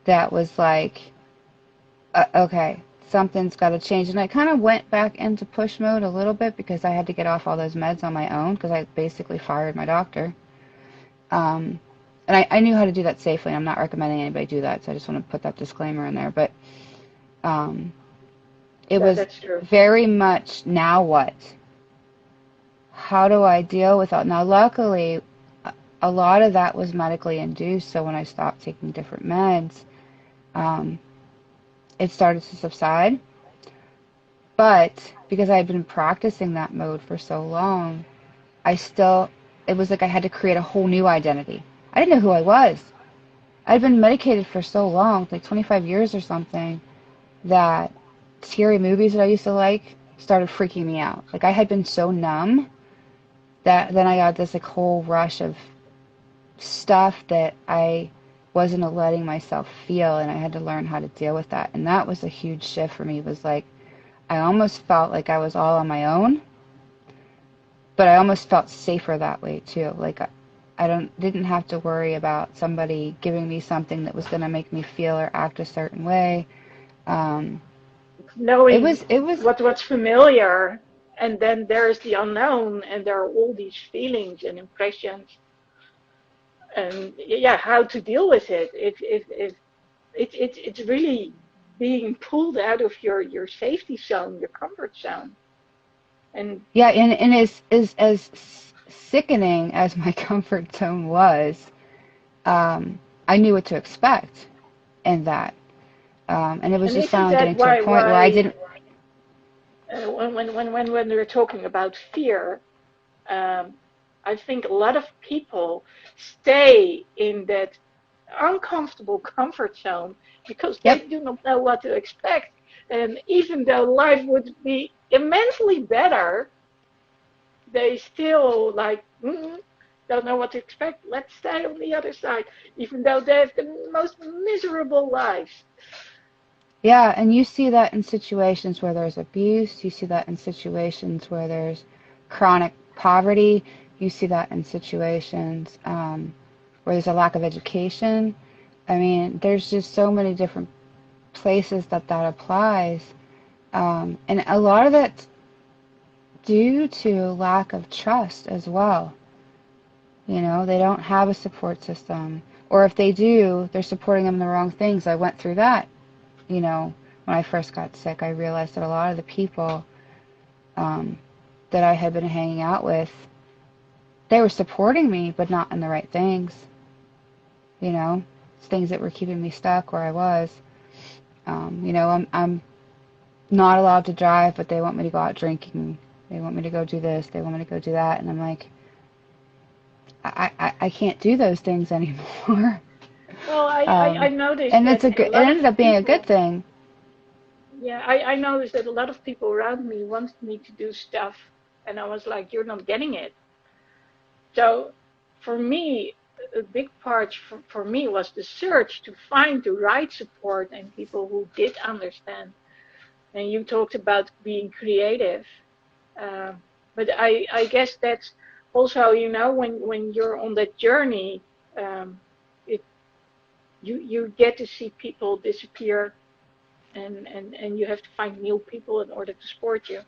That was like, okay, something's got to change. And I kind of went back into push mode a little bit because I had to get off all those meds on my own because I basically fired my doctor. And I knew how to do that safely. I'm not recommending anybody do that, so I just want to put that disclaimer in there. But it was very much, now what? How do I deal with that? Now, luckily, a lot of that was medically induced, so when I stopped taking different meds, it started to subside. But because I had been practicing that mode for so long, it was like I had to create a whole new identity. I didn't know who I was. I'd been medicated for so long, like 25 years or something, that scary movies that I used to like started freaking me out. Like, I had been so numb that then I got this like whole rush of stuff that I wasn't letting myself feel, and I had to learn how to deal with that. And that was a huge shift for me. It was like I almost felt like I was all on my own, but I almost felt safer that way too. Like I didn't have to worry about somebody giving me something that was going to make me feel or act a certain way. Knowing what's familiar, and then there's the unknown, and there are all these feelings and impressions, and how to deal with it. It's really being pulled out of your safety zone, your comfort zone. And as sickening as my comfort zone was, I knew what to expect in that. And it was just finally getting to a point where I didn't. When we're talking about fear, I think a lot of people stay in that uncomfortable comfort zone because they do not know what to expect. And even though life would be immensely better, they still don't know what to expect. Let's stay on the other side, even though they have the most miserable lives. Yeah, and you see that in situations where there's abuse. You see that in situations where there's chronic poverty. You see that in situations where there's a lack of education. I mean, there's just so many different places that applies. And a lot of that's due to lack of trust as well. You know, they don't have a support system. Or if they do, they're supporting them in the wrong things. I went through that. You know, when I first got sick, I realized that a lot of the people that I had been hanging out with, they were supporting me, but not in the right things. You know, it's things that were keeping me stuck where I was. You know, I'm not allowed to drive, but they want me to go out drinking. They want me to go do this. They want me to go do that. And I'm like, I can't do those things anymore. Well, I noticed, and it ended up being a good thing. Yeah, I noticed that a lot of people around me wanted me to do stuff, and I was like, "You're not getting it." So, for me, a big part for me was the search to find the right support and people who did understand. And you talked about being creative, but I guess that's also, you know, when you're on that journey. You get to see people disappear, and you have to find new people in order to support you.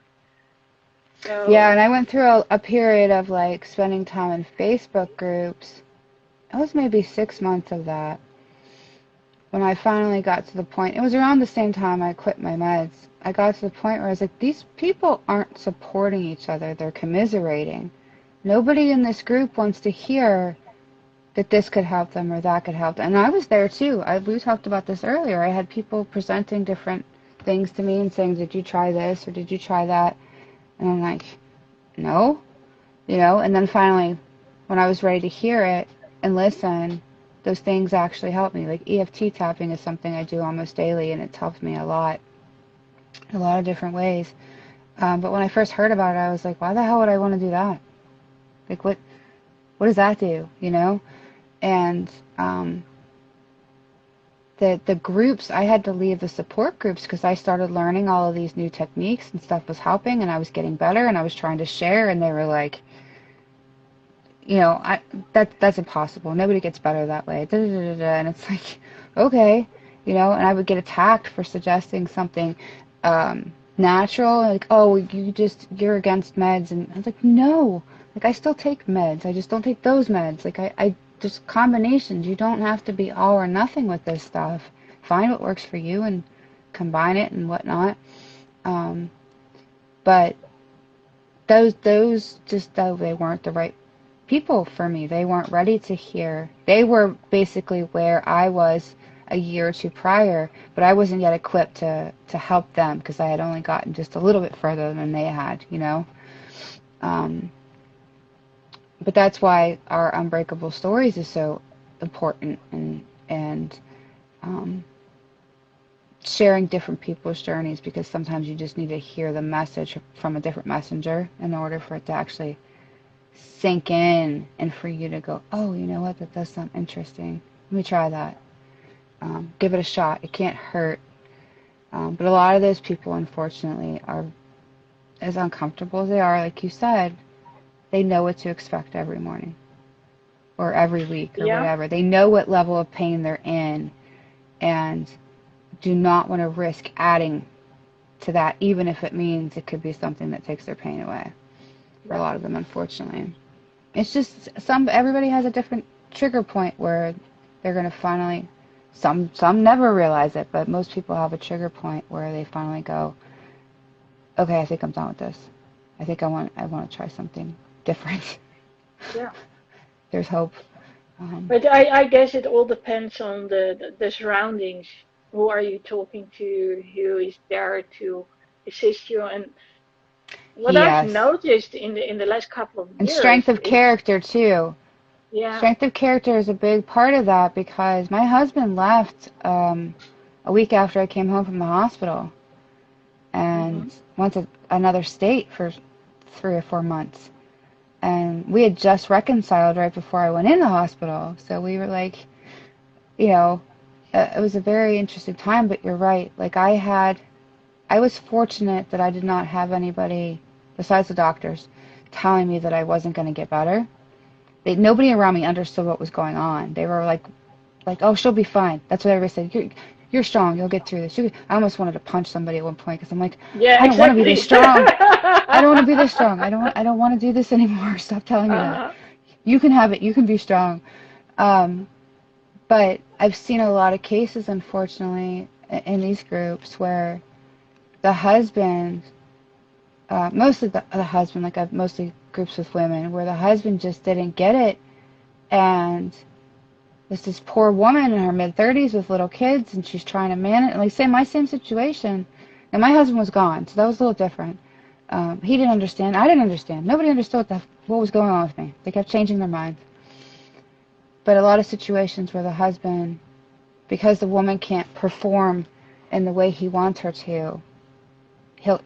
So, yeah, and I went through a period of like spending time in Facebook groups. It was maybe 6 months of that. When I finally got to the point, it was around the same time I quit my meds. I got to the point where I was like, these people aren't supporting each other, they're commiserating. Nobody in this group wants to hear that this could help them or that could help them. And I was there too. We talked about this earlier. I had people presenting different things to me and saying, did you try this or did you try that? And I'm like, no. You know, and then finally, when I was ready to hear it and listen, those things actually helped me. Like EFT tapping is something I do almost daily, and it's helped me a lot of different ways. But when I first heard about it, I was like, why the hell would I want to do that? Like, what does that do, you know? And the groups, I had to leave the support groups because I started learning all of these new techniques and stuff was helping, and I was getting better, and I was trying to share, and they were like, you know, that's impossible. Nobody gets better that way. And it's like, okay, you know, and I would get attacked for suggesting something. natural, like, oh, you're against meds, and I was like, no, like I still take meds, I just don't take those meds, like I just combinations. You don't have to be all or nothing with this stuff. Find what works for you and combine it and whatnot. Um, but those just they weren't the right people for me. They weren't ready to hear. They were basically where I was a year or two prior, but I wasn't yet equipped to help them because I had only gotten just a little bit further than they had, you know. Um, but that's why our Unbreakable Stories is so important, and um, sharing different people's journeys, because sometimes you just need to hear the message from a different messenger in order for it to actually sink in and for you to go, oh, you know what, that does sound interesting. Let me try that. Give it a shot. It can't hurt. But a lot of those people, unfortunately, are as uncomfortable as they are, like you said, they know what to expect every morning or every week or Yeah. whatever. They know what level of pain they're in and do not want to risk adding to that, even if it means it could be something that takes their pain away. For a Yeah. lot of them, unfortunately. It's just everybody has a different trigger point where they're going to finally, some never realize it, but most people have a trigger point where they finally go, okay, I think I'm done with this. I think I want to try something different. Yeah. There's hope. But I guess it all depends on the surroundings. Who are you talking to? Who is there to assist you? And what I've Yes. noticed in the last couple of And strength years of is, character too. yeah. Strength of character is a big part of that because my husband left a week after I came home from the hospital and Hmm. went to another state for 3 or 4 months. And we had just reconciled right before I went in the hospital. So we were like, you know, it was a very interesting time, but you're right. Like I was fortunate that I did not have anybody besides the doctors telling me that I wasn't going to get better. Nobody around me understood what was going on. They were like, oh, she'll be fine. That's what everybody said. You're strong. You'll get through this. I almost wanted to punch somebody at one point because I'm like, Yeah, I don't want to be this exactly. strong. I don't want to be this strong. I don't want to do this anymore. Stop telling me that. Uh-huh. You can have it. You can be strong. Um, but I've seen a lot of cases, unfortunately, in these groups where the husband, mostly the husband, like I've mostly groups with women, where the husband just didn't get it, and this poor woman in her mid-30s with little kids, and she's trying to manage. Like, say my same situation, and my husband was gone, so that was a little different. He didn't understand. I didn't understand. Nobody understood what was going on with me. They kept changing their minds. But a lot of situations where the husband, because the woman can't perform in the way he wants her to,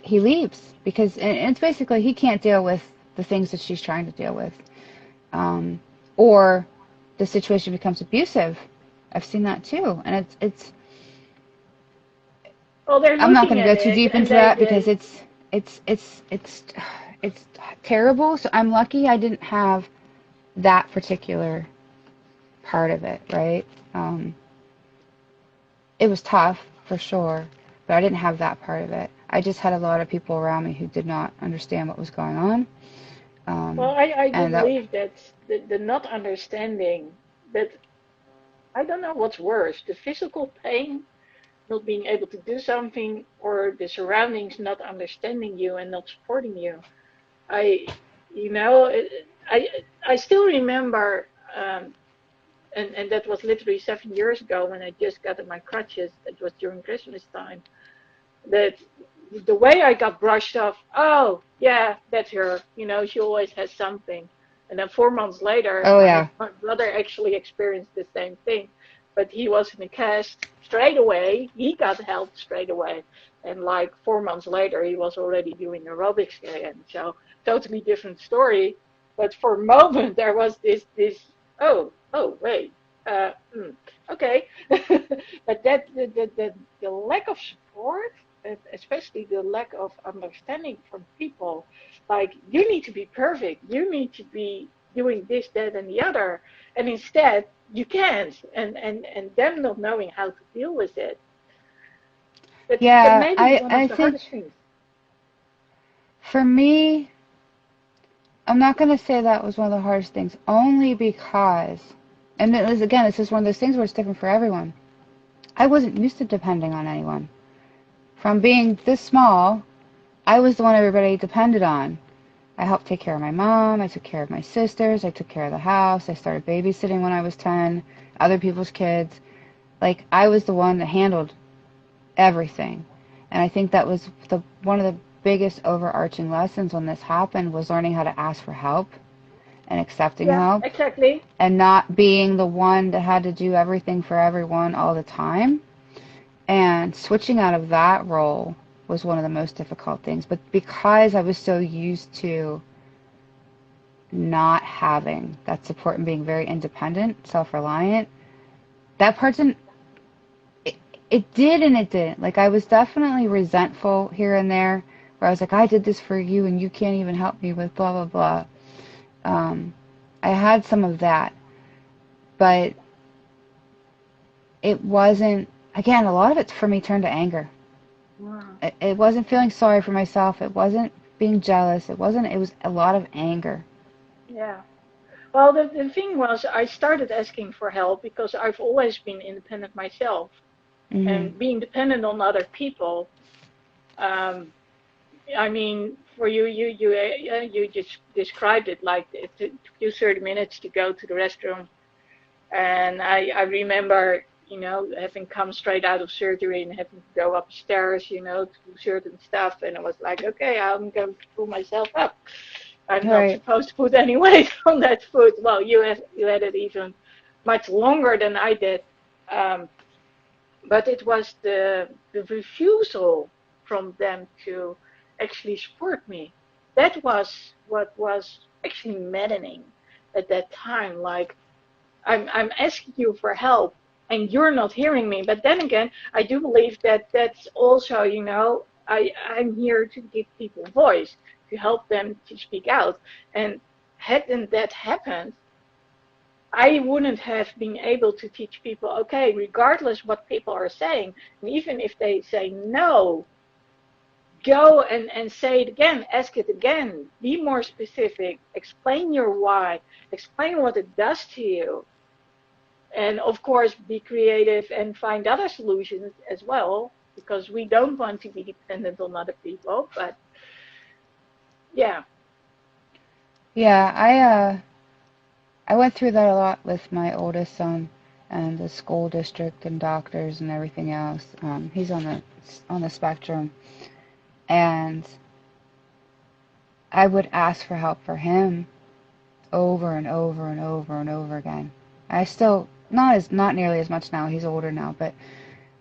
he leaves because and it's basically he can't deal with the things that she's trying to deal with, um, or the situation becomes abusive. I've seen that too, and it's. Well, they're I'm not looking going to at go too it deep and into that because it's it's terrible. So I'm lucky I didn't have that particular part of it, right? Um, it was tough for sure, but I didn't have that part of it. I just had a lot of people around me who did not understand what was going on. well, Um, I do and that, believe that the not understanding that I don't know what's worse, the physical pain, not being able to do something, or the surroundings not understanding you and not supporting you. I, you know, I still remember, and that was literally 7 years ago when I just got on my crutches. It was during Christmas time. That the way I got brushed off. Oh yeah, that's her. You know, she always has something. And then 4 months later, oh my yeah, brother actually experienced the same thing, but he was in a cast straight away. He got help straight away, and like 4 months later, he was already doing aerobics again. So totally different story. But for a moment, there was this. Oh wait. Okay, but that the lack of support, especially the lack of understanding from people, like you need to be perfect, you need to be doing this, that, and the other, and instead you can't, and them not knowing how to deal with it. That Yeah, may be I one of I the think hardest things. for me, I'm not going to say that was one of the hardest things, only because, and it was, again, this is one of those things where it's different for everyone. I wasn't used to depending on anyone. From being this small, I was the one everybody depended on. I helped take care of my mom, I took care of my sisters, I took care of the house, I started babysitting when I was 10, other people's kids. Like, I was the one that handled everything. And I think that was one of the biggest overarching lessons when this happened was learning how to ask for help and accepting Yeah, help exactly. and not being the one that had to do everything for everyone all the time. And switching out of that role was one of the most difficult things. But because I was so used to not having that support and being very independent, self-reliant, that part didn't, it, it did and it didn't. Like, I was definitely resentful here and there where I was like, I did this for you and you can't even help me with blah, blah, blah. Um, I had some of that, but it wasn't, again, a lot of it for me turned to anger. Wow. It wasn't feeling sorry for myself. It wasn't being jealous. It was a lot of anger. Yeah. Well, the thing was, I started asking for help because I've always been independent myself, Hmm. and being dependent on other people. Um, I mean, for you, you just described it like it took you 30 minutes to go to the restroom, and I remember, having come straight out of surgery and having to go upstairs, to do certain stuff, and I was like, okay, I'm going to pull myself up. I'm not Right. supposed to put any weight on that foot. Well, you had it even much longer than I did, um, but it was the refusal from them to actually support me. That was what was actually maddening at that time. Like, I'm asking you for help and you're not hearing me. But then again, I do believe that that's also, I'm here to give people voice, to help them to speak out. And hadn't that happened, I wouldn't have been able to teach people, okay, regardless what people are saying, and even if they say no, go and say it again, ask it again, be more specific, explain your why, explain what it does to you, and of course be creative and find other solutions as well, because we don't want to be dependent on other people. But yeah. Yeah, I went through that a lot with my oldest son and the school district and doctors and everything else. He's on the spectrum, and I would ask for help for him over and over and over and over again. I still not nearly as much now. He's older now, but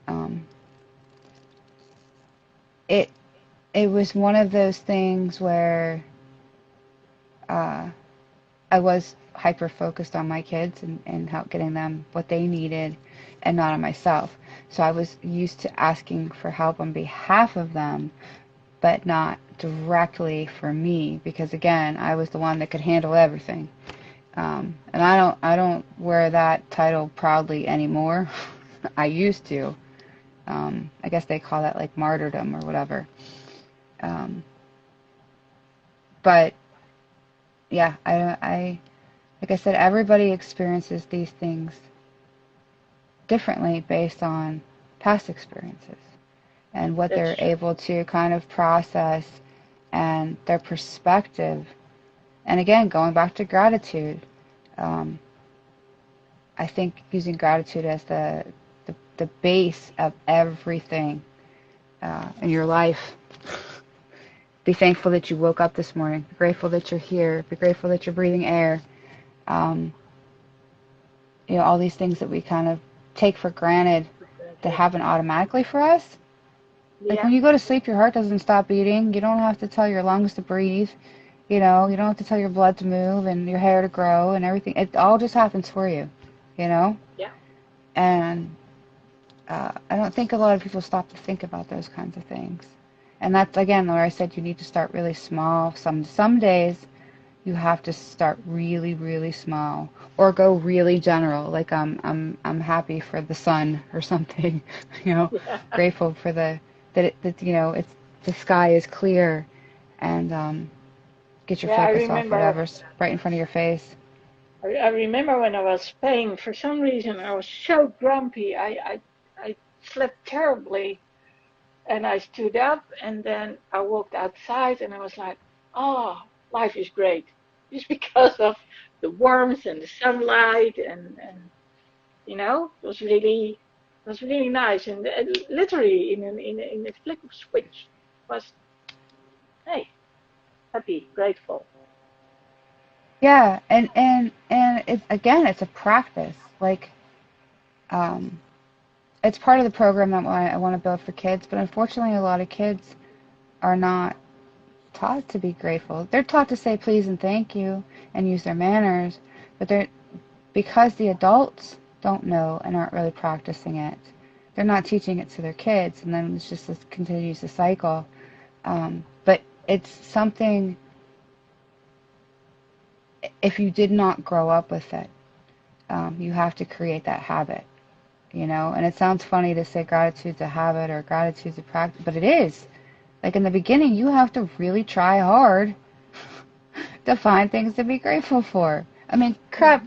um, it it was one of those things where uh, I was hyper focused on my kids and how getting them what they needed and not on myself. So I was used to asking for help on behalf of them, but not directly for me because again, I was the one that could handle everything. And I don't wear that title proudly anymore. I used to. I guess they call that like martyrdom or whatever. Um, but yeah, like I said, everybody experiences these things differently based on past experiences and what That's they're true. able to kind of process and their perspective. And again, going back to gratitude, um, I think using gratitude as the base of everything in your life. Be thankful that you woke up this morning. Be grateful that you're here. Be grateful that you're breathing air. Um, all these things that we kind of take for granted that happen automatically for us. Like Yeah. when you go to sleep, your heart doesn't stop beating. You don't have to tell your lungs to breathe. You don't have to tell your blood to move and your hair to grow and everything. It all just happens for you, you know? Yeah. And I don't think a lot of people stop to think about those kinds of things. And that's again where I said you need to start really small. Some days you have to start really, really small or go really general. Like I'm happy for the sun or something, you know, Yeah. grateful for the that it's the sky is clear, and get your Yeah, I focus off remember. whatever's right in front of your face. I remember when I was playing. For some reason, I was so grumpy. I slept terribly, and I stood up, and then I walked outside, and I was like, "Oh, life is great," just because of the warmth and the sunlight, and it was really nice, and literally in a flick of switch was, hey, happy, grateful. Yeah, and it's again, it's a practice. Like, um, it's part of the program that I want to build for kids, but unfortunately, a lot of kids are not taught to be grateful. They're taught to say please and thank you and use their manners, but they're because the adults don't know and aren't really practicing it. They're not teaching it to their kids, and then it's just this continues the cycle. But it's something. If you did not grow up with it, you have to create that habit. And it sounds funny to say gratitude's a habit or gratitude's a practice, but it is. Like in the beginning, you have to really try hard to find things to be grateful for. I mean, crap,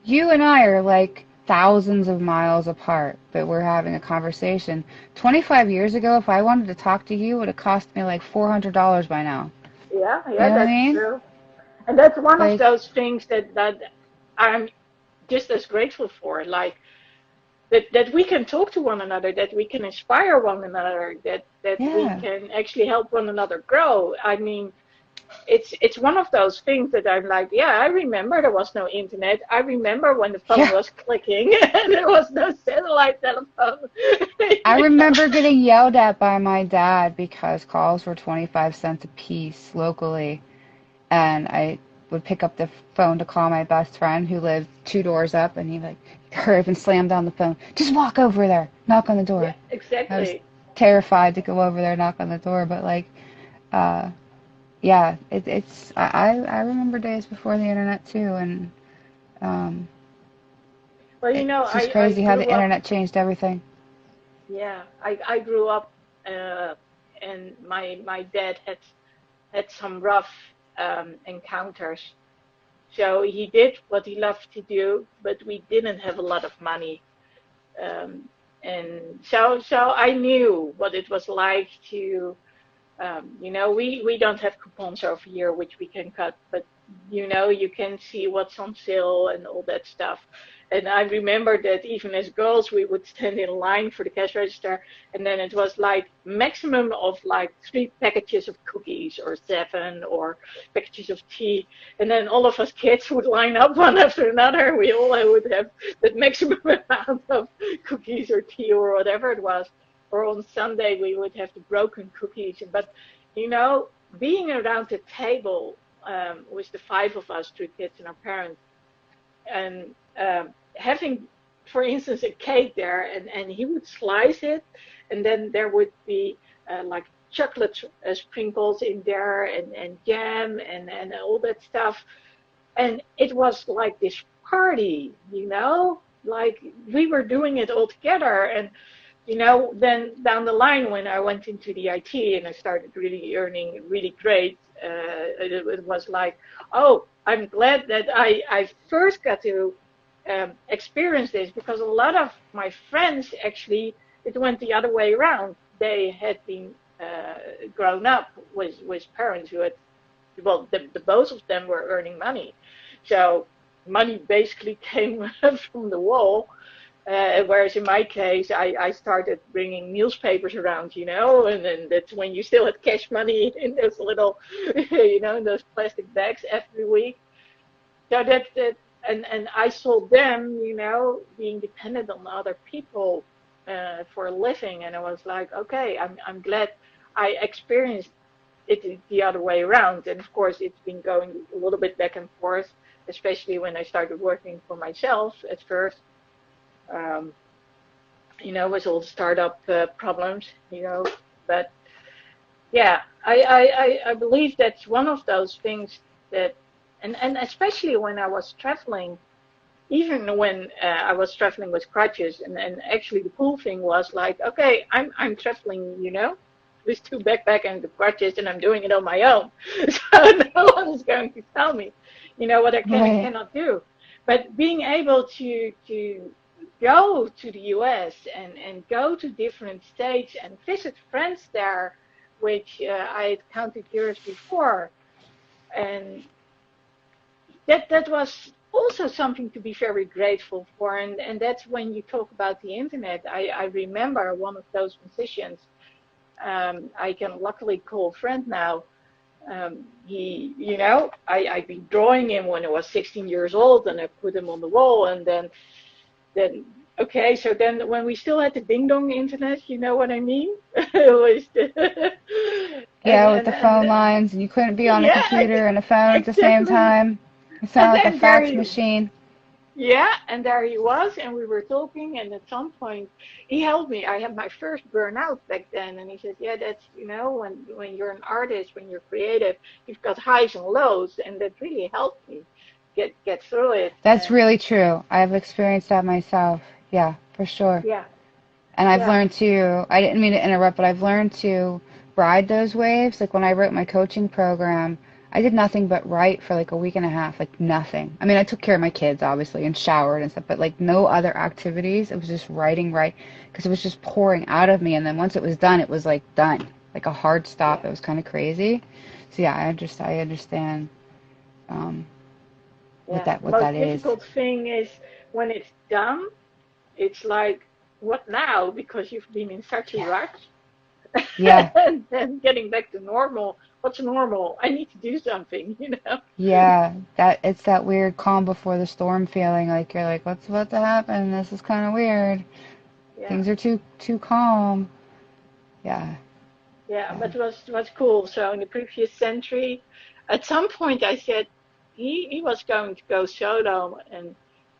you and I are like thousands of miles apart, but we're having a conversation. 25 years ago, if I wanted to talk to you, it would have cost me like $400 by now. Yeah, You yeah, know what I that's mean? true. And that's one of Like, those things that I'm just as grateful for, like that we can talk to one another, that we can inspire one another, that we yeah, can actually help one another grow. I mean, it's one of those things that I'm like, yeah, I remember there was no internet. I remember when the phone yeah. was clicking and there was no satellite telephone. I You know? remember getting yelled at by my dad because calls were 25 cents a piece locally, and I would pick up the phone to call my best friend who lived two doors up, and he'd like hurry up and slam down the phone. Just walk over there, knock on the Yeah, door. I was exactly. terrified to go over there, knock on the door, but like, uh, yeah, it's I remember days before the internet too, and um, Well, it's just I crazy how the grew up. internet changed everything. Yeah, I grew up, uh, and my dad had some rough encounters. So he did what he loved to do, but we didn't have a lot of money. Um, and so I knew what it was like to, we don't have coupons over here which we can cut, but you can see what's on sale and all that stuff. And I remember that even as girls, we would stand in line for the cash register, and then it was like maximum of like 3 packages of cookies or 7 or packages of tea, and then all of us kids would line up one after another. We all would have that maximum amount of cookies or tea or whatever it was. Or on Sunday we would have the broken cookies. But you know, being around the table with the 5 of us, 3 kids and our parents, and having, for instance, a cake there, and he would slice it, and then there would be like chocolate sprinkles in there, and jam, and all that stuff, and it was like this party, like we were doing it all together. And then down the line, when I went into the IT and I started really earning really great, it was like, oh, I'm glad that I first got to experience this, because a lot of my friends actually, it went the other way around. They had been grown up with parents who had, well, the both of them were earning money. So money basically came from the wall. Whereas in my case, I started bringing newspapers around, and then that's when you still had cash money in those little, in those plastic bags every week. So and I saw them, being dependent on other people for a living, and I was like, okay, I'm glad I experienced it the other way around. And of course, it's been going a little bit back and forth, especially when I started working for myself at first. Um, with all the startup problems, But yeah, I believe that's one of those things that, and especially when I was traveling. even when I was traveling with crutches, and actually the cool thing was like, okay, I'm traveling, with two backpack and the crutches, and I'm doing it on my own. So no one is going to tell me, what I can and Right. cannot do. But being able to go to the US and go to different states and visit friends there, which I had counted years before, and that was also something to be very grateful for. And that's when you talk about the internet. I remember one of those musicians. I can luckily call a friend now. I've been drawing him when I was 16 years old, and I put him on the wall, and then okay, so then when we still had the ding dong internet, you know what I mean? It was Yeah, with the phone and lines, and you couldn't be on a yeah, computer and a phone at the same exactly. time. It And sounded like a then there fax you machine. Yeah, and there he was, and we were talking, and at some point he helped me. I had my first burnout back then, and he said, "Yeah, that's when you're an artist, when you're creative, you've got highs and lows," and that really helped me get through it. That's And really true. I've experienced that myself. Yeah, for sure. yeah, And I've yeah, learned to, I didn't mean to interrupt, but I've learned to ride those waves. Like when I wrote my coaching program, I did nothing but write for like a week and a half, like nothing. I mean, I took care of my kids, obviously, and showered and stuff, but like no other activities. It was just writing, right? Because it was just pouring out of me. And then once it was done, it was like done, like a hard stop. yeah, It was kind of crazy. So yeah, I understand um, yeah. The what that most is. difficult thing is when it's done. It's like, what now? Because you've been in such a Yeah. rush. Yeah. And then getting back to normal. What's normal? I need to do something. Yeah, that it's that weird calm before the storm feeling. Like you're like, what's about to happen? This is kind of weird. Yeah, Things are too calm. Yeah, yeah, yeah, but it was cool. So in the previous century, at some point I said he was going to go solo, and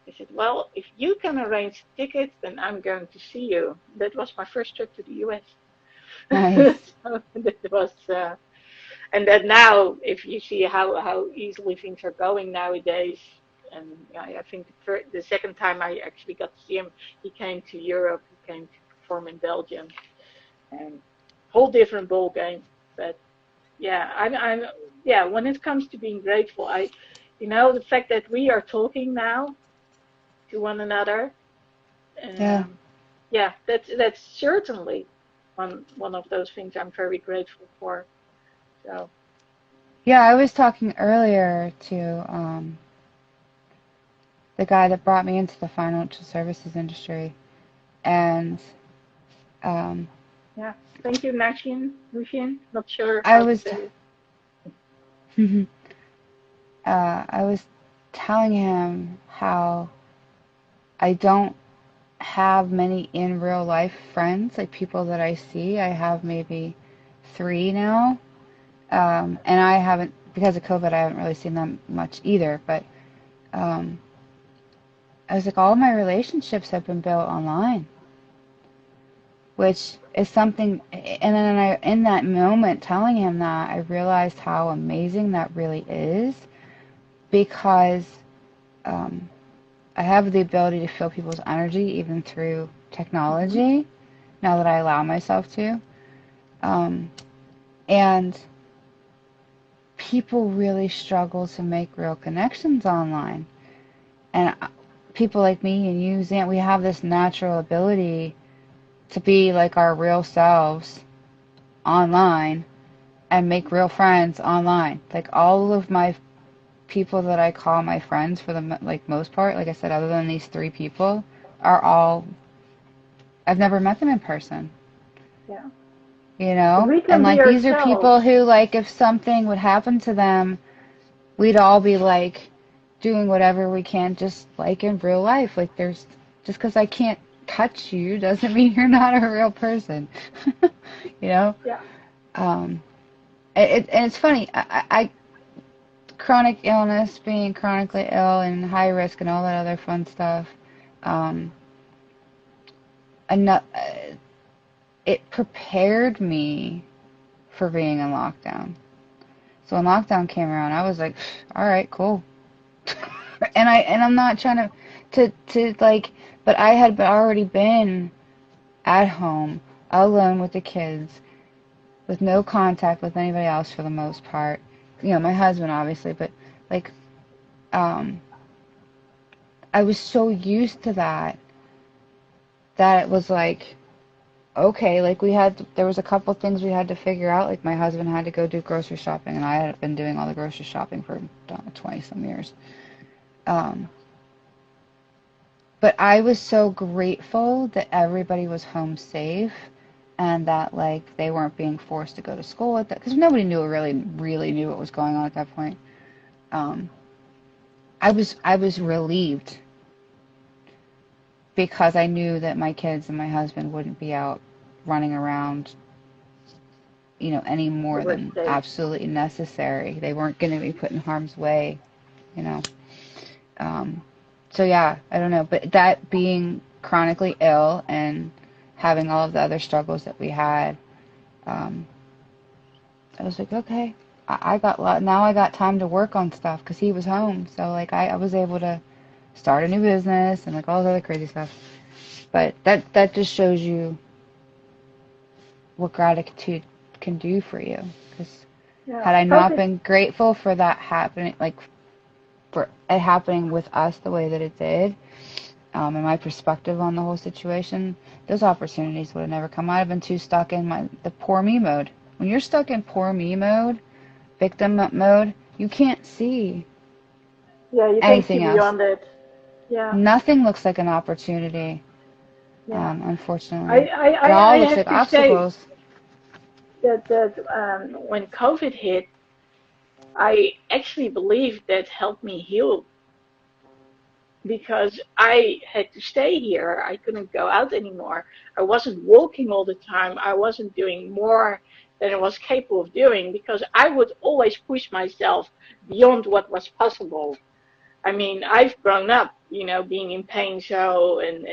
I said, well, if you can arrange tickets, then I'm going to see you. That was my first trip to the US. nice. So that was, and that now, if you see how easily things are going nowadays, and I think the second time I actually got to see him, he came to Europe. He came to perform in Belgium, and whole different ball game. But yeah, I'm yeah. When it comes to being grateful, the fact that we are talking now to one another, Yeah, um, yeah, that's certainly one of those things I'm very grateful for. So yeah. I was talking earlier to the guy that brought me into the financial services industry, and um, yeah, thank you, Nushin. Not sure I how to was say it. I was telling him how I don't have many in real life friends, like people that I see. I have maybe three now. And I haven't, because of COVID, I haven't really seen them much either. But um, I was like, all of my relationships have been built online, which is something. And then in that moment, telling him that, I realized how amazing that really is because um, I have the ability to feel people's energy even through Hmm. technology now that I allow myself to. Um, and people really struggle to make real connections online. And people like me and you, Zant, we have this natural ability to be like our real selves online and make real friends online. Like all of my people that I call my friends for the like most part, like I said, other than these three people, are all I've never met them in person. Yeah, You but know? we And can be like these are ourselves. people who like if something would happen to them, we'd all be like doing whatever we can just like in real life. Like there's just because I can't touch you doesn't mean you're not a real person. You know? Yeah, Um, and it's funny. Chronic illness, being chronically ill and high risk and all that other fun stuff. Um, enough, it prepared me for being in lockdown. So when lockdown came around, I was like, all right, cool. And I'm not trying to to like, but I had already been at home alone with the kids with no contact with anybody else for the most part. You know, my husband obviously, but like, um, I was so used to that it was like, okay, like there was a couple things we had to figure out. Like my husband had to go do grocery shopping, and I had been doing all the grocery shopping for 20 some years. But I was so grateful that everybody was home safe and that like they weren't being forced to go to school at that, because nobody really knew what was going on at that point. I was relieved because I knew that my kids and my husband wouldn't be out running around, you know, any more than absolutely necessary. They weren't going to be put in harm's way, you know. So yeah, I don't know, but that being chronically ill and having all of the other struggles that we had, I was like, okay, I got now I got time to work on stuff because he was home. So like I was able to start a new business and like all the other crazy stuff. But that just shows you what gratitude can do for you. Because had I not been grateful for that happening, like for it happening with us the way that it did, and my perspective on the whole situation, those opportunities would have never come. I'd have been too stuck in the poor me mode. When you're stuck in poor me mode, victim mode, you can't see you anything can't see else. Beyond it. Yeah. Nothing looks like an opportunity. Yeah. Unfortunately, it I all looks like have to obstacles. say that when COVID hit, I actually believe that helped me heal because I had to stay here. I couldn't go out anymore. I wasn't walking all the time. I wasn't doing more than I was capable of doing because I would always push myself beyond what was possible. I mean, I've grown up, you know, being in pain, so, and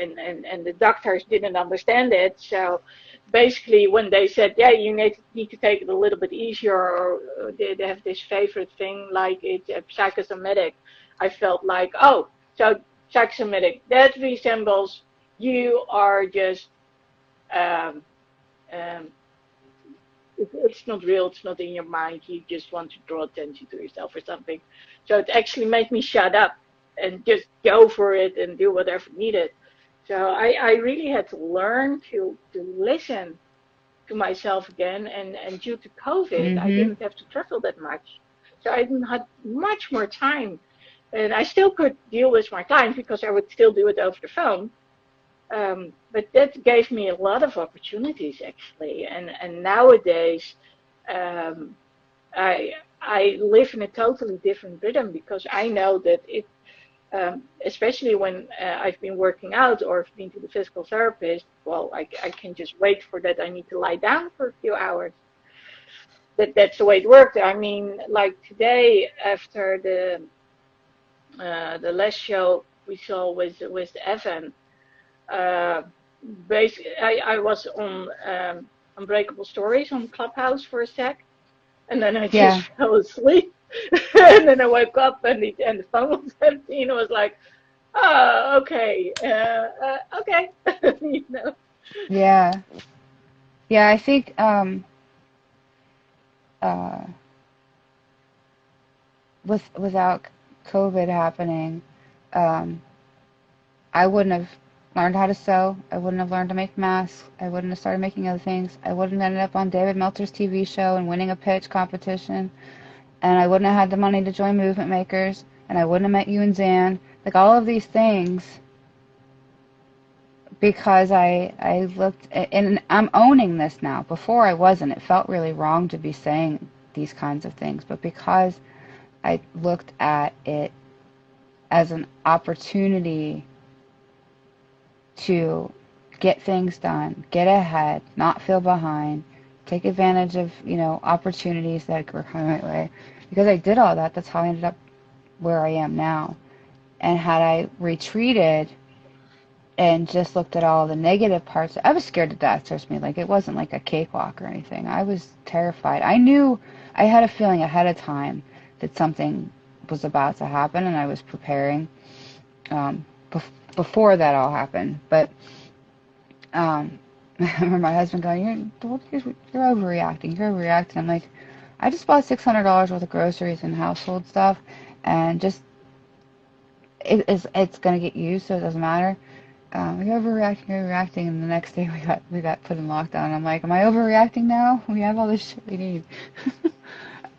the doctors didn't understand it. So basically, when they said, yeah, you need to take it a little bit easier, or they have this favorite thing like it's psychosomatic, I felt like, oh, so psychosomatic, that resembles you are just, um, um, it's not real, it's not in your mind, you just want to draw attention to yourself or something. So it actually made me shut up and just go for it and do whatever needed. So I really had to learn to listen to myself again. And due to COVID, I didn't have to travel that much. So I didn't have much more time. And I still could deal with my clients because I would still do it over the phone. But that gave me a lot of opportunities actually. And nowadays, um, I live in a totally different rhythm because I know that it, especially when I've been working out or been to the physical therapist, well, I can just wait for that. I need to lie down for a few hours. That's the way it worked. I mean, like today after the last show we saw with Evan, basically I was on Unbreakable Stories on Clubhouse for a sec, and then I just fell asleep. And then I woke up and the phone was empty, and I was like, oh, okay, okay, you know. Yeah, I think without COVID happening, I wouldn't have learned how to sew. I wouldn't have learned to make masks. I wouldn't have started making other things. I wouldn't have ended up on David Meltzer's TV show and winning a pitch competition. And I wouldn't have had the money to join Movement Makers. And I wouldn't have met you and Zan. Like all of these things, because I looked, and I'm owning this now. Before I wasn't. It felt really wrong to be saying these kinds of things. But because I looked at it as an opportunity to get things done, get ahead, not feel behind, take advantage of, you know, opportunities that were coming my way. Because I did all that, that's how I ended up where I am now. And had I retreated and just looked at all the negative parts, I was scared to death, trust me. Like, it wasn't like a cakewalk or anything. I was terrified. I had a feeling ahead of time that something was about to happen, and I was preparing. before that all happened. But I remember my husband going, you're overreacting. You're overreacting. I'm like, I just bought $600 worth of groceries and household stuff, and just it's gonna get used, so it doesn't matter. You're overreacting, and the next day we got put in lockdown. I'm like, am I overreacting now? We have all this shit we need.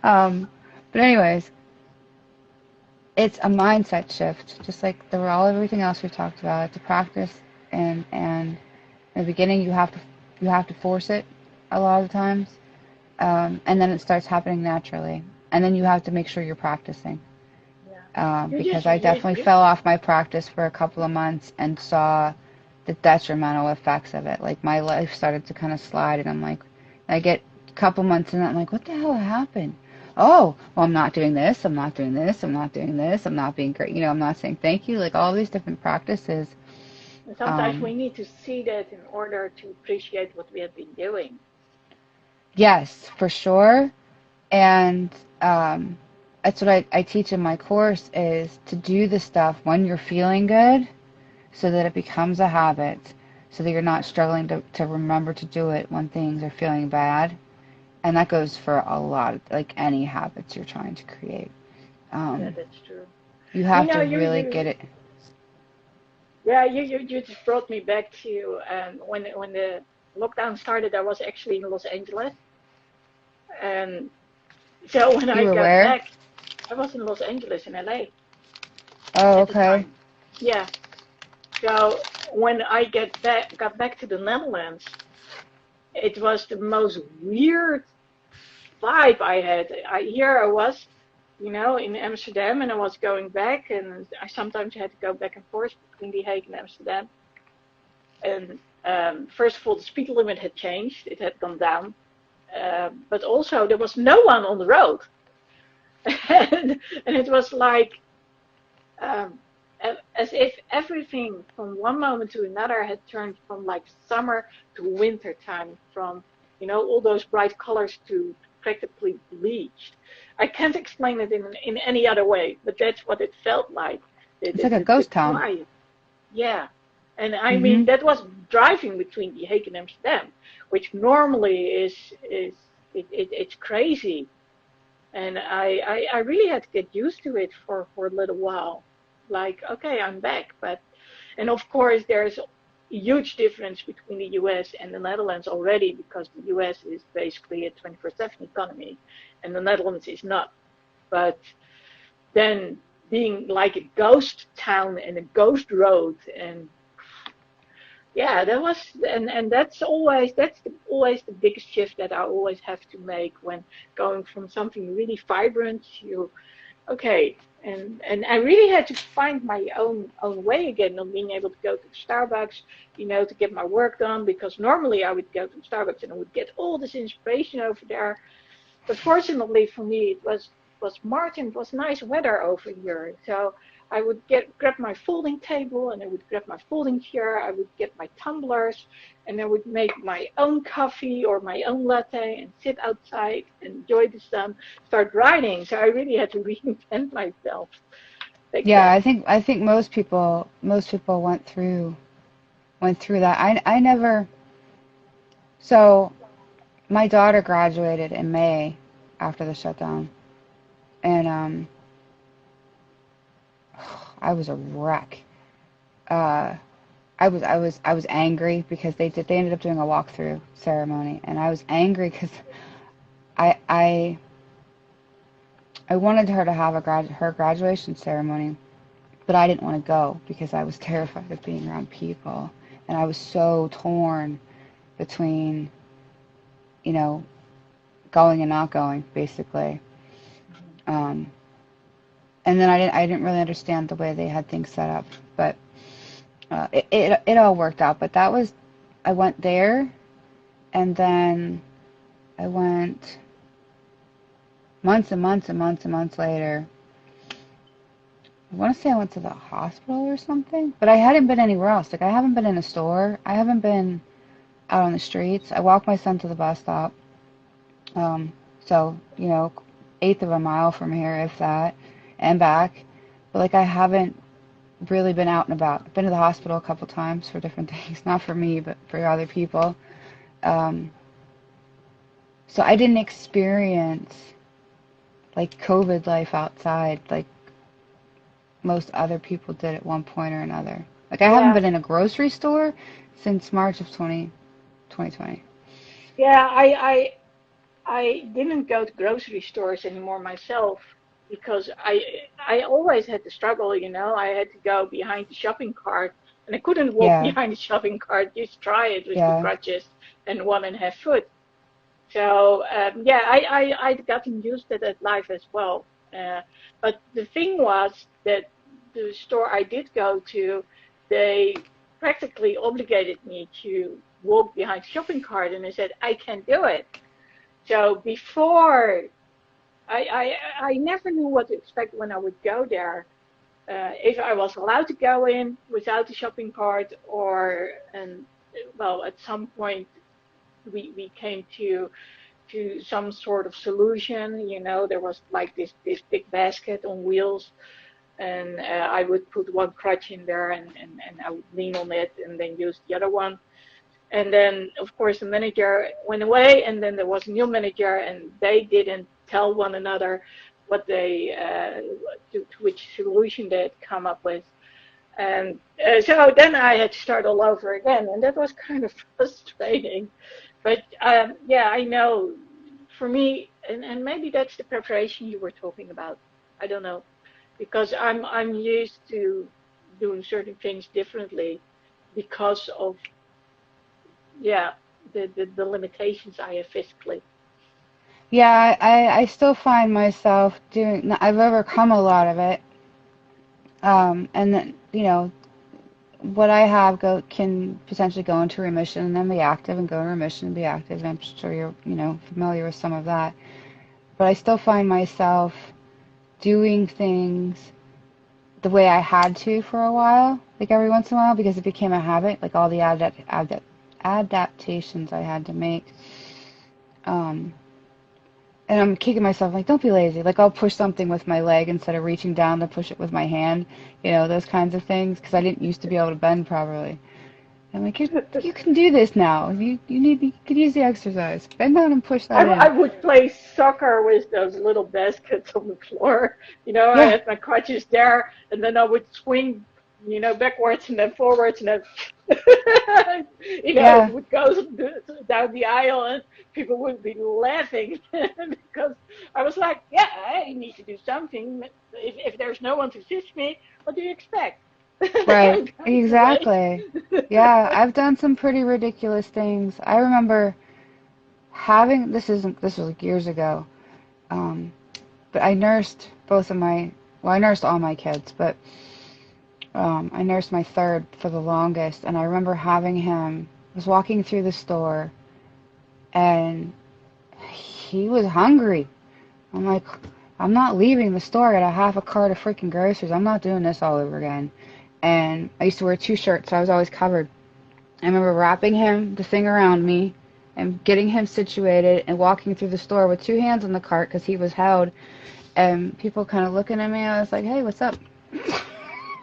But anyways, it's a mindset shift, just like everything else we talked about. It's a practice, and in the beginning you have to force it a lot of the times, and then it starts happening naturally, and then you have to make sure you're practicing. Because I definitely fell off my practice for a couple of months and saw the detrimental effects of it. Like, my life started to kind of slide, and I'm like, I get a couple months in, and I'm like, what the hell happened? Oh, well, I'm not doing this, I'm not doing this, I'm not doing this, I'm not being great, I'm not saying thank you, like all these different practices. And sometimes we need to see that in order to appreciate what we have been doing. Yes, for sure. And that's what I teach in my course, is to do the stuff when you're feeling good, so that it becomes a habit, so that you're not struggling to remember to do it when things are feeling bad. And that goes for a lot of, like, any habits you're trying to create. Yeah, that's true. You have to really get it. Yeah, you just brought me back to when the lockdown started. I was actually in Los Angeles, and so when I got back, I was in Los Angeles, in LA. Oh, okay. Yeah. So when I got back to the Netherlands, it was the most weird vibe I had. Here I was, in Amsterdam, and I was going back, and I sometimes had to go back and forth between The Hague and Amsterdam. And first of all, the speed limit had changed; it had gone down, but also there was no one on the road, and it was like as if everything from one moment to another had turned from like summer to winter time, from all those bright colors to practically bleached. I can't explain it in any other way, but that's what it felt like. It's like a ghost town. Quiet. Yeah. And I mean, that was driving between The Hague and Amsterdam, which normally it's crazy. And I really had to get used to it for a little while. Like, okay, I'm back. And of course, there's a huge difference between the US and the Netherlands already, because the US is basically a 24/7 economy and the Netherlands is not. But then being like a ghost town and a ghost road, and yeah, that was, and that's always the biggest shift that I always have to make when going from something really vibrant to, okay, and I really had to find my own way again of being able to go to Starbucks, to get my work done, because normally I would go to Starbucks and I would get all this inspiration over there. But fortunately for me, it was March and it was nice weather over here. So I would grab my folding table, and I would grab my folding chair. I would get my tumblers, and I would make my own coffee or my own latte and sit outside and enjoy the sun, start writing. So I really had to reinvent myself. Yeah, I think most people went through that. I never. So my daughter graduated in May after the shutdown, and I was a wreck. I was angry because they ended up doing a walkthrough ceremony, and I was angry because I wanted her to have her graduation ceremony, but I didn't want to go because I was terrified of being around people, and I was so torn between, going and not going, basically. And then I didn't really understand the way they had things set up, but it all worked out. But I went there, and then I went months and months and months and months later. I want to say I went to the hospital or something, but I hadn't been anywhere else. Like, I haven't been in a store. I haven't been out on the streets. I walked my son to the bus stop. So, eighth of a mile from here, if that, and back. But, like, I haven't really been out and about. I've been to the hospital a couple times for different things, not for me, but for other people. Um, so I didn't experience like COVID life outside like most other people did at one point or another. Like I haven't Yeah. been in a grocery store since March of 2020. Yeah, I didn't go to grocery stores anymore myself because I always had to struggle, you know. I had to go behind the shopping cart and I couldn't walk Yeah, behind the shopping cart, just try it with two yeah, crutches and 1.5 foot. So yeah, I'd gotten used to that life as well. Uh, but the thing was that the store I did go to, they practically obligated me to walk behind the shopping cart, and they said I can't do it. So before I never knew what to expect when I would go there. If I was allowed to go in without the shopping cart, or and well, at some point we came to some sort of solution. You know, there was like this big basket on wheels, and I would put one crutch in there, and I would lean on it, and then use the other one. And then, of course, the manager went away, and then there was a new manager, and they didn't tell one another what they to which solution they had come up with. And so then I had to start all over again, and that was kind of frustrating. But yeah, I know for me, and maybe that's the preparation you were talking about. I don't know, because I'm used to doing certain things differently because of, yeah, the limitations I have physically. yeah. I still find myself doing. I've overcome a lot of it. And then what I have can potentially go into remission and then be active, and go in remission and be active. And I'm sure you're familiar with some of that. But I still find myself doing things the way I had to for a while, like every once in a while, because it became a habit, like all the adaptations I had to make. Um, and I'm kicking myself, like, don't be lazy. Like, I'll push something with my leg instead of reaching down to push it with my hand, those kinds of things, because I didn't used to be able to bend properly. I'm like, you can do this now. You could use the exercise. Bend down and push that I in. would play soccer with those little baskets on the floor. You know, I Yeah, had my crutches there, and then I would swing, you know, backwards and then forwards, and then, it yeah, would go down the aisle, and people would be laughing because I was like, yeah, I need to do something. If there's no one to assist me, what do you expect? right, I'm going to wait. exactly. Yeah, I've done some pretty ridiculous things. I remember having this was like years ago. Um, but I nursed I nursed all my kids, but I nursed my third for the longest, and I remember having him. I was walking through the store, and he was hungry. I'm like, I'm not leaving the store. I got a half a cart of freaking groceries. I'm not doing this all over again. And I used to wear two shirts, so I was always covered. I remember wrapping him, the thing around me, and getting him situated and walking through the store with two hands on the cart because he was held, and people kind of looking at me. I was like, hey, what's up?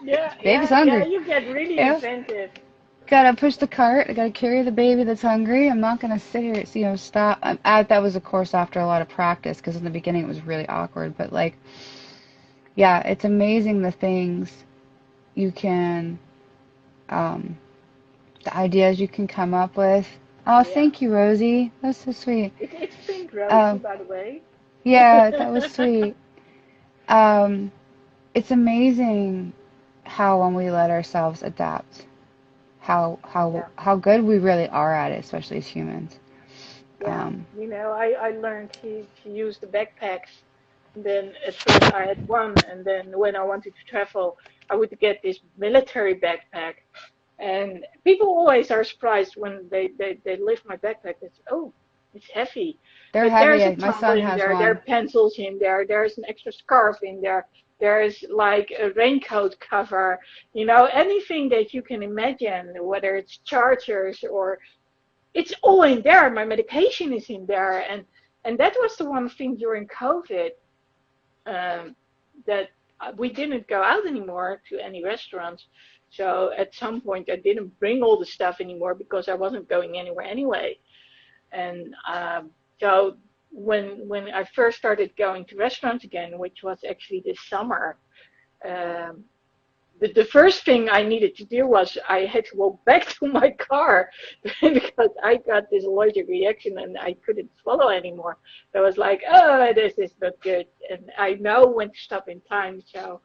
Yeah, Baby's yeah, yeah. hungry. You get really Yeah. inventive. Gotta push the cart. I gotta carry the baby that's hungry. I'm not gonna sit here, stop. That was, of course, after a lot of practice, because in the beginning it was really awkward. But, like, yeah, it's amazing the things you can, um, the ideas you can come up with. Oh, Yeah. thank you, Rosie. That's so sweet. It's Pink Rosie, Um, by the way. yeah, that was sweet. Um, it's amazing how when we let ourselves adapt, Yeah, how good we really are at it, especially as humans. yeah. Um, You know, I learned to use the backpacks. And then at first I had one, and then when I wanted to travel, I would get this military backpack. And people always are surprised when they lift my backpack. It's, oh, it's heavy. they're But there's a heavy. My towel son in has there, there one. are pencils in there, there's an extra scarf in there, there's like a raincoat cover, you know, anything that you can imagine, whether it's chargers or it's all in there. My medication is in there. And that was the one thing during COVID, um, that we didn't go out anymore to any restaurants. So at some point, I didn't bring all the stuff anymore because I wasn't going anywhere anyway. And so when I first started going to restaurants again, which was actually this summer, um, the first thing I needed to do was I had to walk back to my car because I got this allergic reaction and I couldn't swallow anymore. So I was like, oh, this is not good. And I know when to stop in time. So,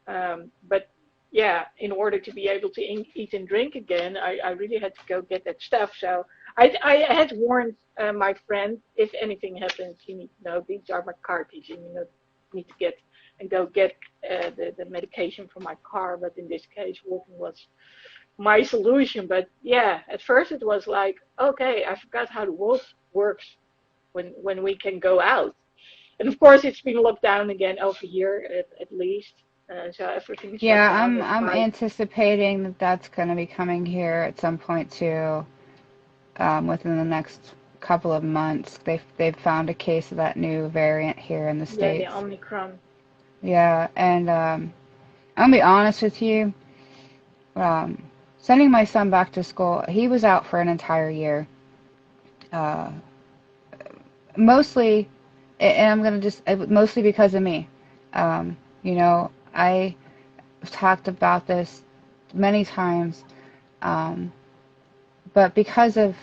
but yeah, in order to be able to eat and drink again, I really had to go get that stuff. So I had warned my friend, if anything happens, you need to know these are my car keys and you need to get and go get the medication from my car. But in this case, walking was my solution. But yeah, at first it was like, okay, I forgot how the world works when we can go out. And of course, it's been locked down again over here at least. So everything is locked Yeah, down. I'm anticipating that that's going to be coming here at some point too, within the next couple of months. They've found a case of that new variant here in the Yeah, the States. Omicron. Yeah, and I'm gonna be honest with you. Sending my son back to school, he was out for an entire year. Uh, Mostly, and I'm gonna just mostly because of me. You know, I have talked about this many times, um, but because of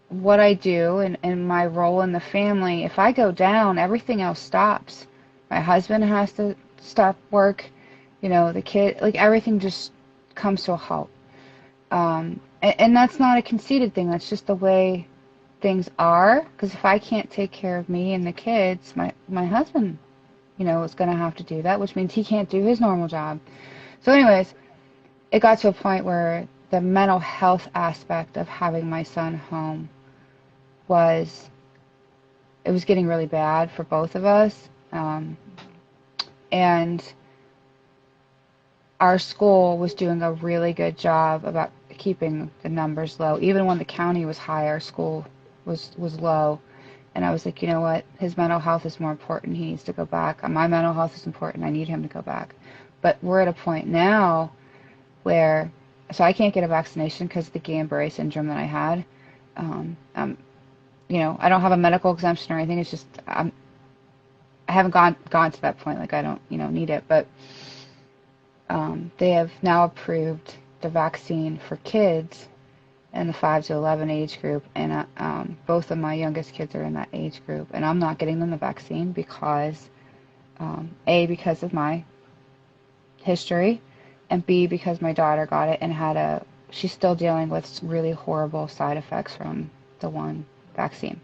what I do and my role in the family, if I go down, everything else stops. My husband has to stop work, you know, the kid, like everything just comes to a halt. And that's not a conceited thing, that's just the way things are. Because if I can't take care of me and the kids, my husband, you know, is going to have to do that, which means he can't do his normal job. So anyways, it got to a point where the mental health aspect of having my son home it was getting really bad for both of us. And our school was doing a really good job about keeping the numbers low. Even when the county was high, our school was low. And I was like, you know what? His mental health is more important. He needs to go back. My mental health is important. I need him to go back. But we're at a point now where, so I can't get a vaccination because of the Guillain-Barré syndrome that I had. You know, I don't have a medical exemption or anything. It's just I haven't gone to that point. Like I don't, you know, need it. But they have now approved the vaccine for kids in the 5 to 11 age group, and both of my youngest kids are in that age group, and I'm not getting them the vaccine because A, because of my history, and B, because my daughter got it and she's still dealing with really horrible side effects from the one vaccine.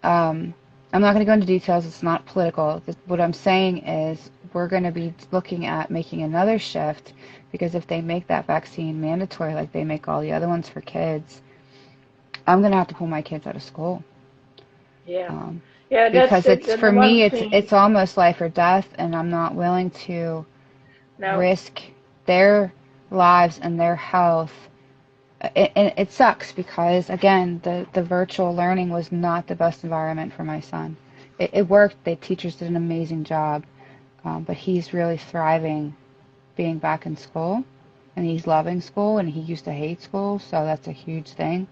I'm not going to go into details. It's not political. What I'm saying is we're going to be looking at making another shift, because if they make that vaccine mandatory like they make all the other ones for kids, I'm going to have to pull my kids out of school. Yeah. Yeah, because for me, thing. it's almost life or death, and I'm not willing to risk their lives and their health. And it sucks because, again, the virtual learning was not the best environment for my son. It worked. The teachers did an amazing job, but he's really thriving being back in school, and he's loving school, and he used to hate school, so that's a huge thing.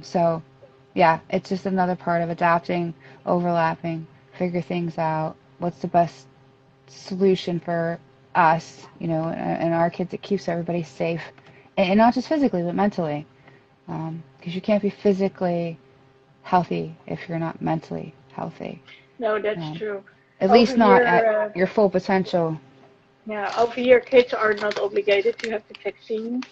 So, yeah, it's just another part of adapting, overlapping, figure things out. What's the best solution for us, you know, and our kids that keeps everybody safe, and not just physically, but mentally, because you can't be physically healthy if you're not mentally healthy. No, that's true. At least not at your full potential. Yeah, over here, kids are not obligated to have the vaccine.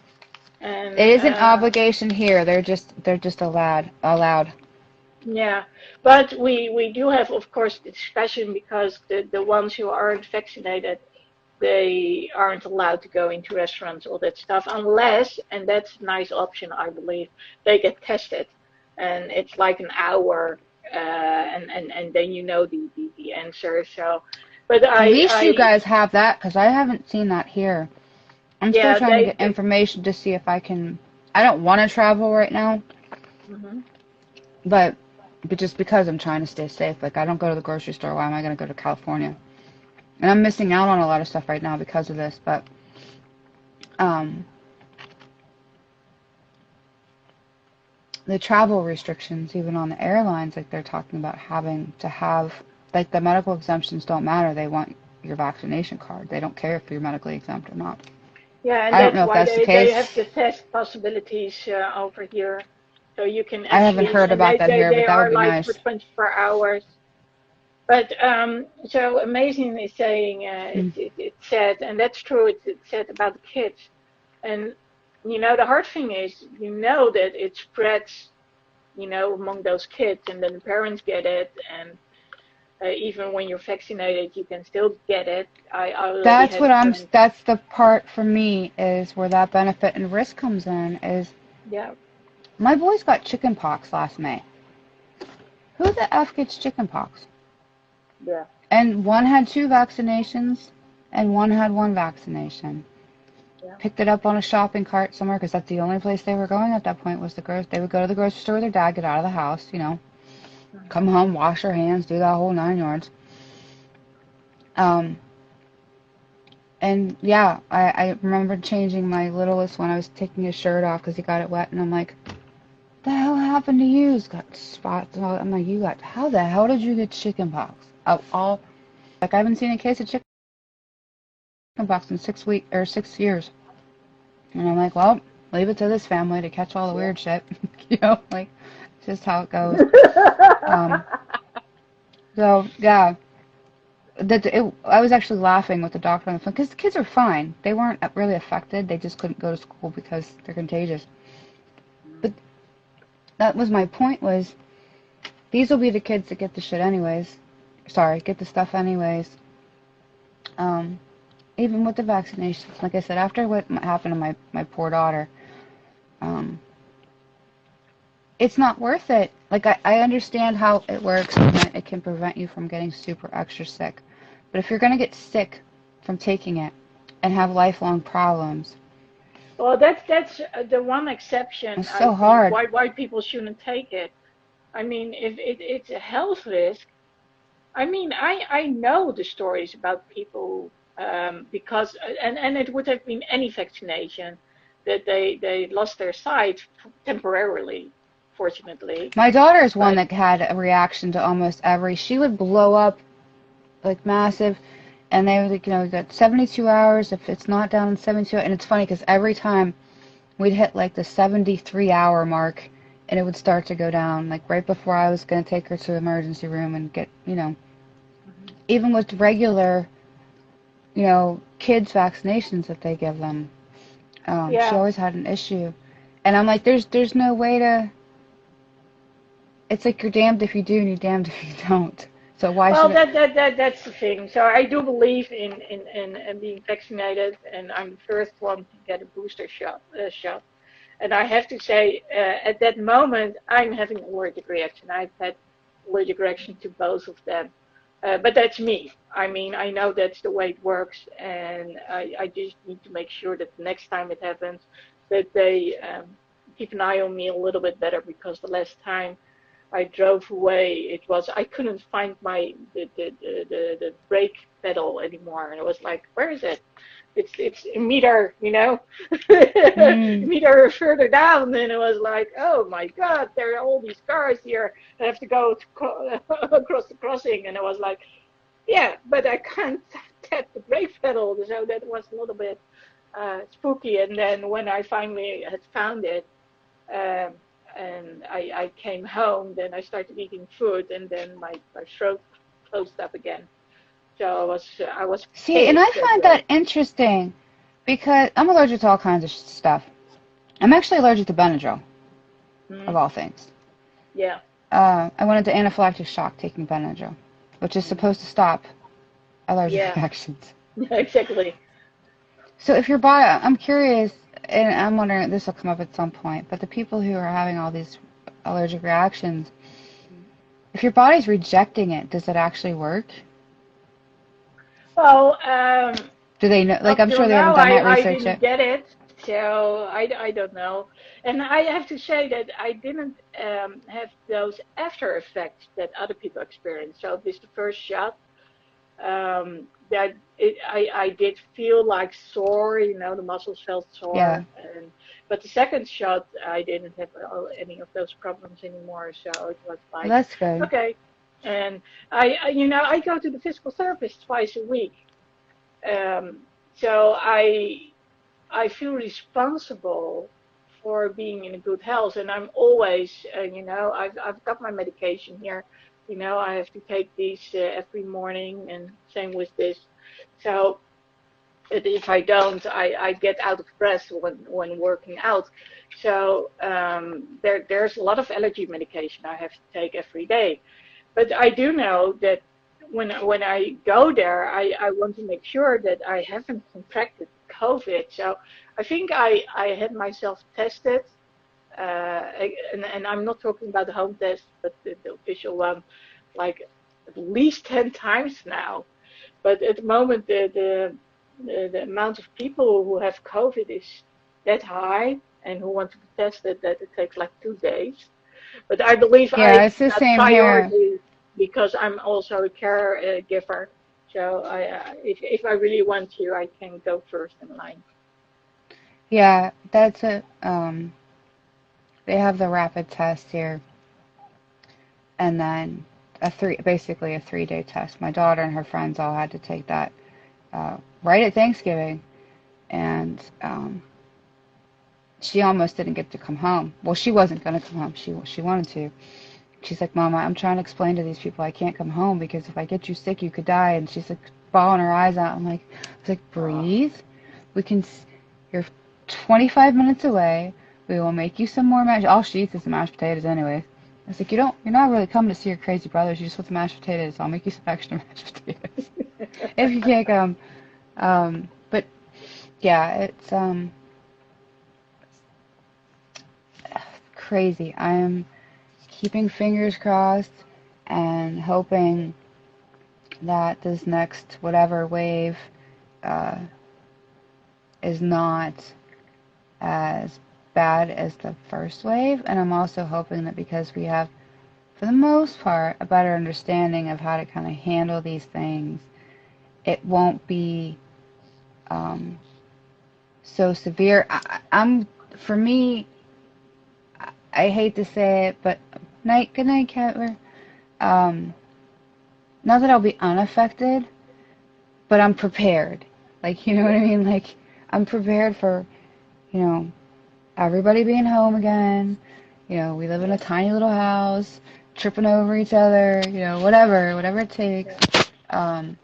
And it is an obligation here. They're just allowed. Yeah, but we do have, of course, discussion because the ones who aren't vaccinated, they aren't allowed to go into restaurants, all that stuff, unless, and that's a nice option, I believe, they get tested, and it's like an hour, and then you know the answer. So, but at least you guys have that, because I haven't seen that here. I'm still trying to get information to see if I can. I don't want to travel right now, but just because I'm trying to stay safe. Like, I don't go to the grocery store. Why am I going to go to California? And I'm missing out on a lot of stuff right now because of this, but um, the travel restrictions, even on the airlines, like they're talking about having to have, like the medical exemptions don't matter. They want your vaccination card. They don't care if you're medically exempt or not. Yeah, and I don't that's know if why that's the they have case. the test possibilities over here. So you can I haven't actually, heard and about that here, they but that would are be like for nice. 24 hours. But so Amazing is saying Mm. it's sad, and that's true. It's sad about the kids. And the hard thing is, that it spreads, among those kids, and then the parents get it, and even when you're vaccinated, you can still get it. I already That's had a what friend. that's the part for me is where that benefit and risk comes in is Yeah, my boys got chicken pox last May. Who the F gets chicken pox? yeah. And one had 2 vaccinations and one had 1 vaccination. Yeah. Picked it up on a shopping cart somewhere because that's the only place they were going at that point was they would go to the grocery store with their dad, get out of the house, come home, wash their hands, do that whole 9 yards. And yeah, I remember changing my littlest when I was taking his shirt off because he got it wet, and I'm like, the hell happened to you? He's got spots. I'm like, how the hell did you get chicken pox? Like I haven't seen a case of chicken pox in 6 weeks or 6 years. And I'm like, well, leave it to this family to catch all the weird shit. Like, it's just how it goes. So, yeah. I was actually laughing with the doctor on the phone because the kids are fine. They weren't really affected. They just couldn't go to school because they're contagious. But that was my point was these will be the kids that get the shit anyways. Sorry, get the stuff anyways. Even with the vaccinations, like I said, after what happened to my poor daughter, it's not worth it. Like, I understand how it works and that it can prevent you from getting super extra sick. But if you're going to get sick from taking it and have lifelong problems, Well, that's the one exception, it's I so think, hard. why people shouldn't take it. I mean, if it's a health risk, I mean, I know the stories about people because and it would have been any vaccination that they lost their sight temporarily, fortunately. My daughter is one But that had a reaction to almost she would blow up like massive, and they would, got 72 hours if it's not down in 72 hours. And it's funny because every time we'd hit like the 73-hour mark, and it would start to go down, like right before I was going to take her to the emergency room and get, even with regular, kids' vaccinations that they give them, she yeah. always had an issue. And I'm like, there's no way to, it's like you're damned if you do and you're damned if you don't. So why Well, should it? that's the thing. So I do believe in being vaccinated, and I'm the first one to get a booster shot. And I have to say, at that moment, I'm having an allergic reaction. I've had allergic reaction to both of them. But that's me. I mean, I know that's the way it works, and I just need to make sure that the next time it happens, that they keep an eye on me a little bit better, because the last time I drove away, I couldn't find the brake pedal anymore, and it was like, where is it? It's a meter, a Mm. meter further down, and it was like, oh my God, there are all these cars here. I have to go across the crossing, and it was like, yeah, but I can't tap the brake pedal, so that was a little bit spooky. And then when I finally had found it, um, and I came home, then I started eating food, and then my throat closed up again. So I was See, and I panicked that find that day. interesting because I'm allergic to all kinds of stuff. I'm actually allergic to Benadryl, of Mm, all things. yeah. I went into anaphylactic shock taking Benadryl, which is Mm, supposed to stop allergic yeah. reactions. Exactly. So if your body, I'm curious, and I'm wondering, this will come up at some point, but the people who are having all these allergic reactions, if your body's rejecting it, does it actually work? Well, Do they know? Like, up I'm till sure they haven't now, done that I research didn't yet. get it, so I don't know. And I have to say that I didn't have those after effects that other people experience. So this is the first shot. Um, that I did feel like sore, the muscles felt Yeah. sore, but the second shot I didn't have any of those problems anymore. So it was Well, like, that's good. okay. And I go to the physical therapist twice a week. So I feel responsible for being in good health, and I'm always, I've got my medication here. I have to take these every morning, and same with this. So if I don't, I get out of breath when working out. So there's a lot of allergy medication I have to take every day. But I do know that when I go there, I want to make sure that I haven't contracted COVID. So I think I had myself tested, and I'm not talking about the home test, but the official one, like at least 10 times now. But at the moment, the amount of people who have COVID is that high and who want to be tested that it takes like 2 days. But I believe Yeah, I it's the got same here. priority because I'm also a caregiver. So if I really want to, I can go first in line. Yeah, that's a they have the rapid test here, and then basically a 3-day test. My daughter and her friends all had to take that right at Thanksgiving, and she almost didn't get to come home. Well, she wasn't going to come home. She wanted to. She's like, Mama, I'm trying to explain to these people I can't come home because if I get you sick, you could die. And she's like bawling her eyes out. I was like, Oh, breathe. We can. You're 25 minutes away. We will make you some more mashed. All she eats is the mashed potatoes, anyways. I was like, you're not really coming to see your crazy brothers. You just want the mashed potatoes. I'll make you some extra mashed potatoes if you can't come. But yeah, it's crazy. I am keeping fingers crossed and hoping that this next whatever wave uh, is not as bad as the first wave. And I'm also hoping that because we have, for the most part, a better understanding of how to kind of handle these things, it won't be um, so severe. For me, I hate to say it, but good night, Catler. Um, Not that I'll be unaffected, but I'm prepared. Like, you know what I mean? Like, I'm prepared for, you know, everybody being home again. We live in a yeah. tiny little house, tripping over each other, whatever it takes. Um,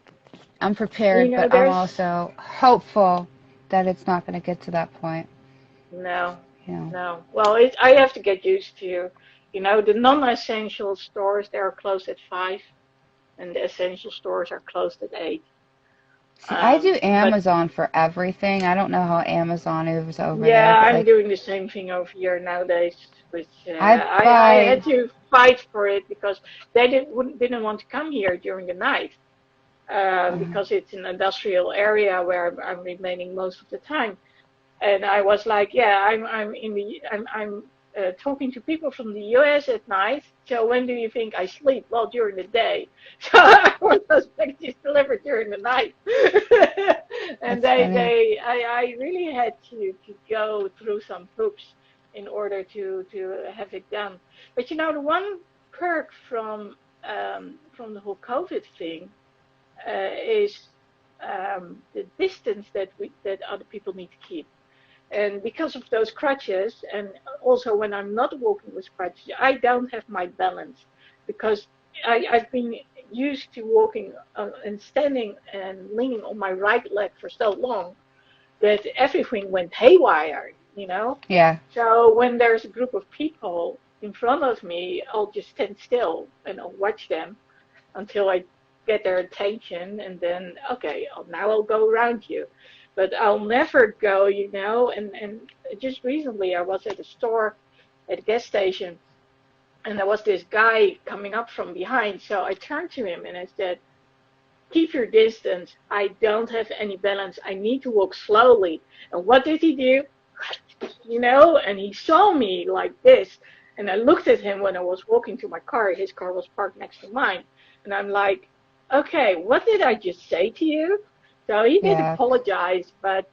I'm prepared, but I'm There's also hopeful that it's not going to get to that point, no, you know. no. Well, I have to get used to, the non-essential stores, they are closed at 5, and the essential stores are closed at 8. See, I do But Amazon for everything. I don't know how Amazon is over there, yeah, but I'm like, doing the same thing over here nowadays, which I I had buy, to fight for it because they didn't want to come here during the night, uh, because it's an industrial area where I'm remaining most of the time. And I was like, yeah, I'm talking to people from the US at night. So when do you think I sleep? Well, during the day. So I want those packages delivered during the night. And that's funny. I really had to go through some hoops in order to have it done. But the one perk from the whole COVID thing is the distance that other people need to keep. And because of those crutches, and also when I'm not walking with crutches, I don't have my balance because I've been used to walking and standing and leaning on my right leg for so long that everything went haywire. Yeah, So when there's a group of people in front of me, I'll just stand still and I'll watch them until I get their attention, and then okay, now I'll go around you. But I'll never go, and just recently I was at a store at a gas station, and there was this guy coming up from behind. So I turned to him and I said, keep your distance. I don't have any balance. I need to walk slowly. And what did he do? And he saw me like this. And I looked at him when I was walking to my car. His car was parked next to mine. And I'm like, okay, what did I just say to you? So he did Yeah. apologize, but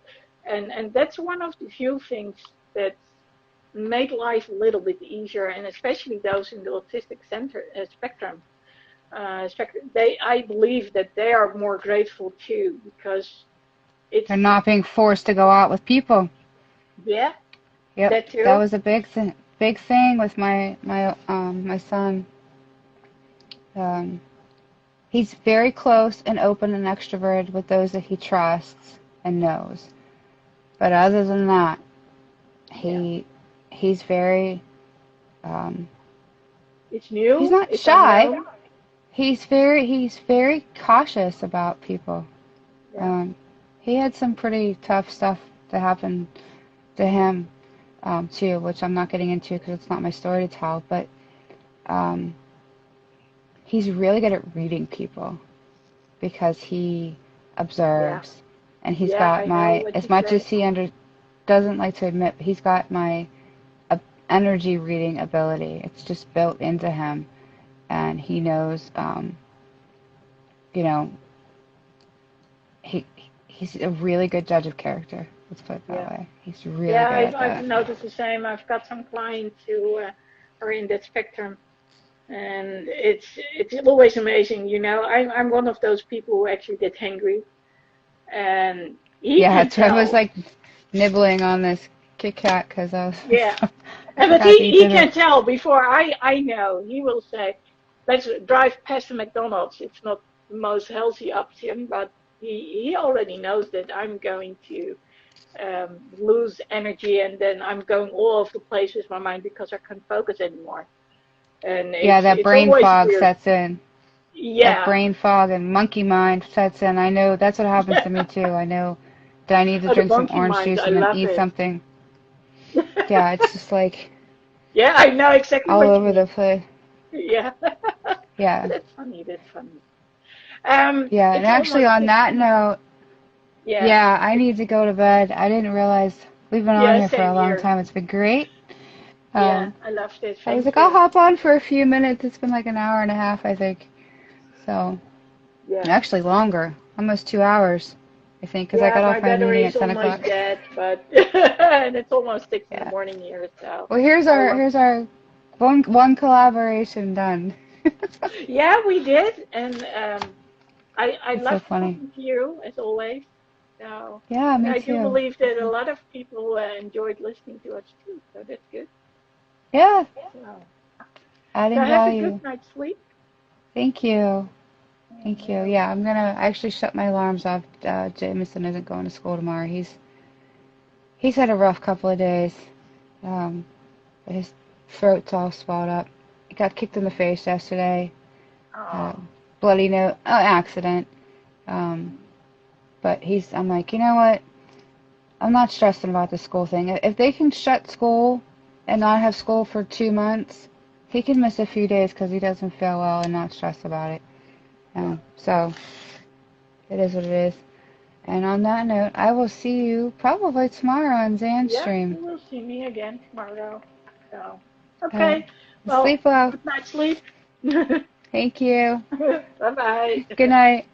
and that's one of the few things that make life a little bit easier, and especially those in the autistic center spectrum. They, I believe that they are more grateful too because it's They're not being forced to go out with people. yeah, Yep. that That too. was a big thing with my son. Um, he's very close and open and extroverted with those that he trusts and knows. But other than that, Yeah, he's very um, it's he's new, not it's shy. unknown. He's very cautious about people. Yeah, Um, he had some pretty tough stuff to happen to him too, which I'm not getting into because it's not my story to tell. But um, he's really good at reading people because he yeah, observes, and he's yeah. got I know my what as you much say. as he doesn't like to admit, but he's got my uh, energy reading ability. It's just built into him, and he knows. You know, he he's a really good judge of character. Let's put it that Yeah. way. He's really Yeah, good at I've that. noticed the same. I've got some clients who are in that spectrum, and it's always amazing. You know, I'm one of those people who actually get hangry, and he Yeah, can so I was tell. like nibbling on this Kit Kat because Yeah, I but forgot to eat he dinner. can tell before I know. He will say, "Let's drive past the McDonald's." It's not the most healthy option, but he already knows that I'm going to lose energy, and then I'm going all over the place with my mind because I can't focus anymore. And Yeah, that it's brain always fog weird. sets in. That Yeah. brain fog and monkey mind sets in. I know that's what happens to me too. I know that I need to Oh, the drink some monkey orange mind, juice I and then love eat it. something. Yeah, it's just like Yeah, I know exactly all what you over the mean. place. Yeah. Yeah. That's funny. That's funny. Yeah, and It's actually almost on six that in the note, yeah. yeah, I It's need to go to bed. I didn't realize we've been on yeah, here for same a long here. time. It's been great. Yeah, Um, I loved it. I was Thank like, I'll you. hop on for a few minutes. It's been like an hour and a half, I think. So, Yeah. actually longer, almost 2 hours, I think, because I Yeah, got my off my battery meeting is at 10 almost o'clock. dead, but and it's almost six in the Yeah. morning here, so Well, here's I our love. here's our one collaboration done. Yeah, we did, and I That's so loved funny. talking to you as always. So, Yeah, and me I do too. believe that a lot of people enjoyed listening to us too. So that's good. Yeah, So, so adding have a good value. night's sleep. Thank you. And Thank you. Yeah, I'm gonna actually shut my alarms off. Jameson isn't going to school tomorrow. He's had a rough couple of days. Um, his throat's all swelled up. He got kicked in the face yesterday. Uh, oh, bloody no accident. Um, but I'm like, you know what? I'm not stressing about the school thing. If they can shut school and not have school for 2 months, he can miss a few days because he doesn't feel well and not stress about it. yeah, So it is what it is. And on that note, I will see you probably tomorrow on Zan's yeah, stream. you will see me again tomorrow. So, All right. okay. Sleep Well, well. good night, sleep. Bye Thank you. bye. Good night.